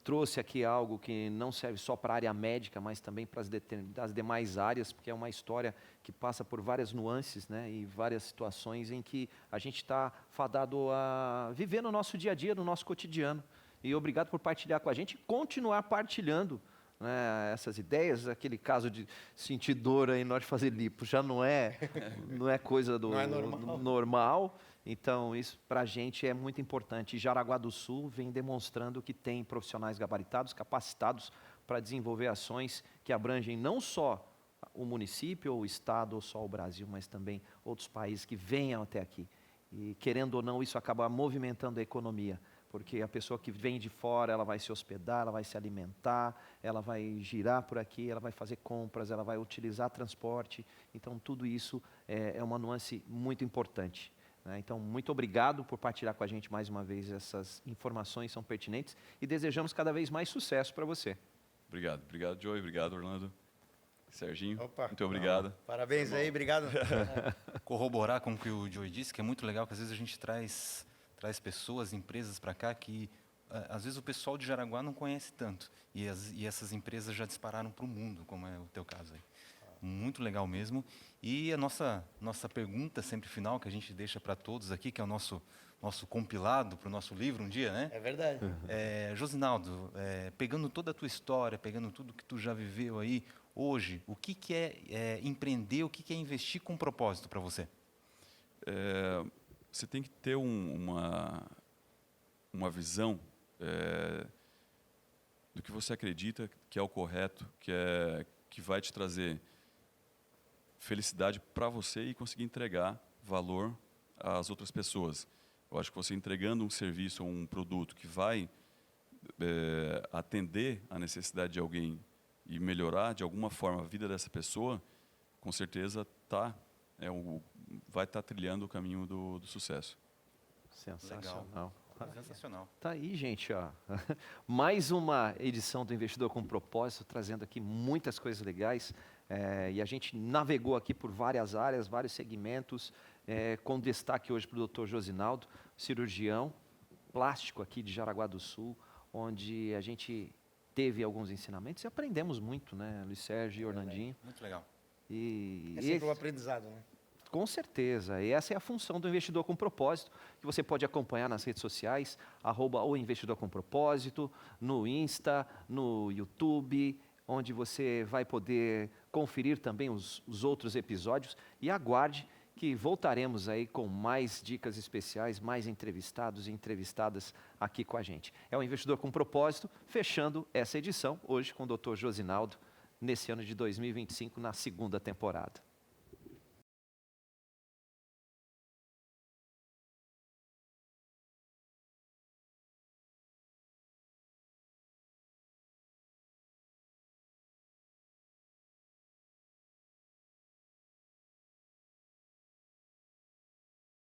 trouxe aqui algo que não serve só para a área médica, mas também para as demais áreas, porque é uma história que passa por várias nuances, né, e várias situações em que a gente está fadado a viver no nosso dia a dia, no nosso cotidiano. E obrigado por partilhar com a gente e continuar partilhando, né, essas ideias. Aquele caso de sentir dor aí na hora de fazer lipo já não é coisa Não é normal. normal. Então, isso para a gente é muito importante. E Jaraguá do Sul vem demonstrando que tem profissionais gabaritados, capacitados para desenvolver ações que abrangem não só o município, ou o estado, ou só o Brasil, mas também outros países que venham até aqui. E, querendo ou não, isso acaba movimentando a economia, porque a pessoa que vem de fora, ela vai se hospedar, ela vai se alimentar, ela vai girar por aqui, ela vai fazer compras, ela vai utilizar transporte. Então, tudo isso é uma nuance muito importante. Então, muito obrigado por partilhar com a gente mais uma vez. Essas informações são pertinentes e desejamos cada vez mais sucesso para você. Obrigado, Joey, obrigado, Orlando. Serginho, Opa. muito obrigado. Parabéns aí, obrigado. Corroborar com o que o Joey disse, que é muito legal, que às vezes a gente traz pessoas, empresas para cá que às vezes o pessoal de Jaraguá não conhece tanto. E essas empresas já dispararam para o mundo, como é o teu caso aí. Muito legal mesmo. E a nossa pergunta sempre final, que a gente deixa para todos aqui, que é o nosso compilado para o nosso livro um dia, né? É verdade. Josinaldo, pegando toda a tua história, pegando tudo que tu já viveu aí, hoje, o que é empreender, o que é investir com propósito para você? Você tem que ter uma visão do que você acredita que é o correto, que vai te trazer felicidade para você e conseguir entregar valor às outras pessoas. Eu acho que você entregando um serviço ou um produto que vai atender a necessidade de alguém e melhorar de alguma forma a vida dessa pessoa, com certeza vai estar trilhando o caminho do sucesso. Sensacional. Sensacional. Tá aí, gente, ó. Mais uma edição do Investidor com Propósito, trazendo aqui muitas coisas legais. E a gente navegou aqui por várias áreas, vários segmentos, com destaque hoje para o Dr. Josinaldo, cirurgião plástico aqui de Jaraguá do Sul, onde a gente teve alguns ensinamentos e aprendemos muito, né, Luiz Sérgio e Orlandinho. Muito legal. É sempre um aprendizado, né? Com certeza, e essa é a função do Investidor com Propósito, que você pode acompanhar nas redes sociais, @o Investidor com Propósito, no Insta, no YouTube, onde você vai poder conferir também os outros episódios, e aguarde que voltaremos aí com mais dicas especiais, mais entrevistados e entrevistadas aqui com a gente. É o Investidor com Propósito, fechando essa edição, hoje com o Dr. Josinaldo, nesse ano de 2025, na segunda temporada.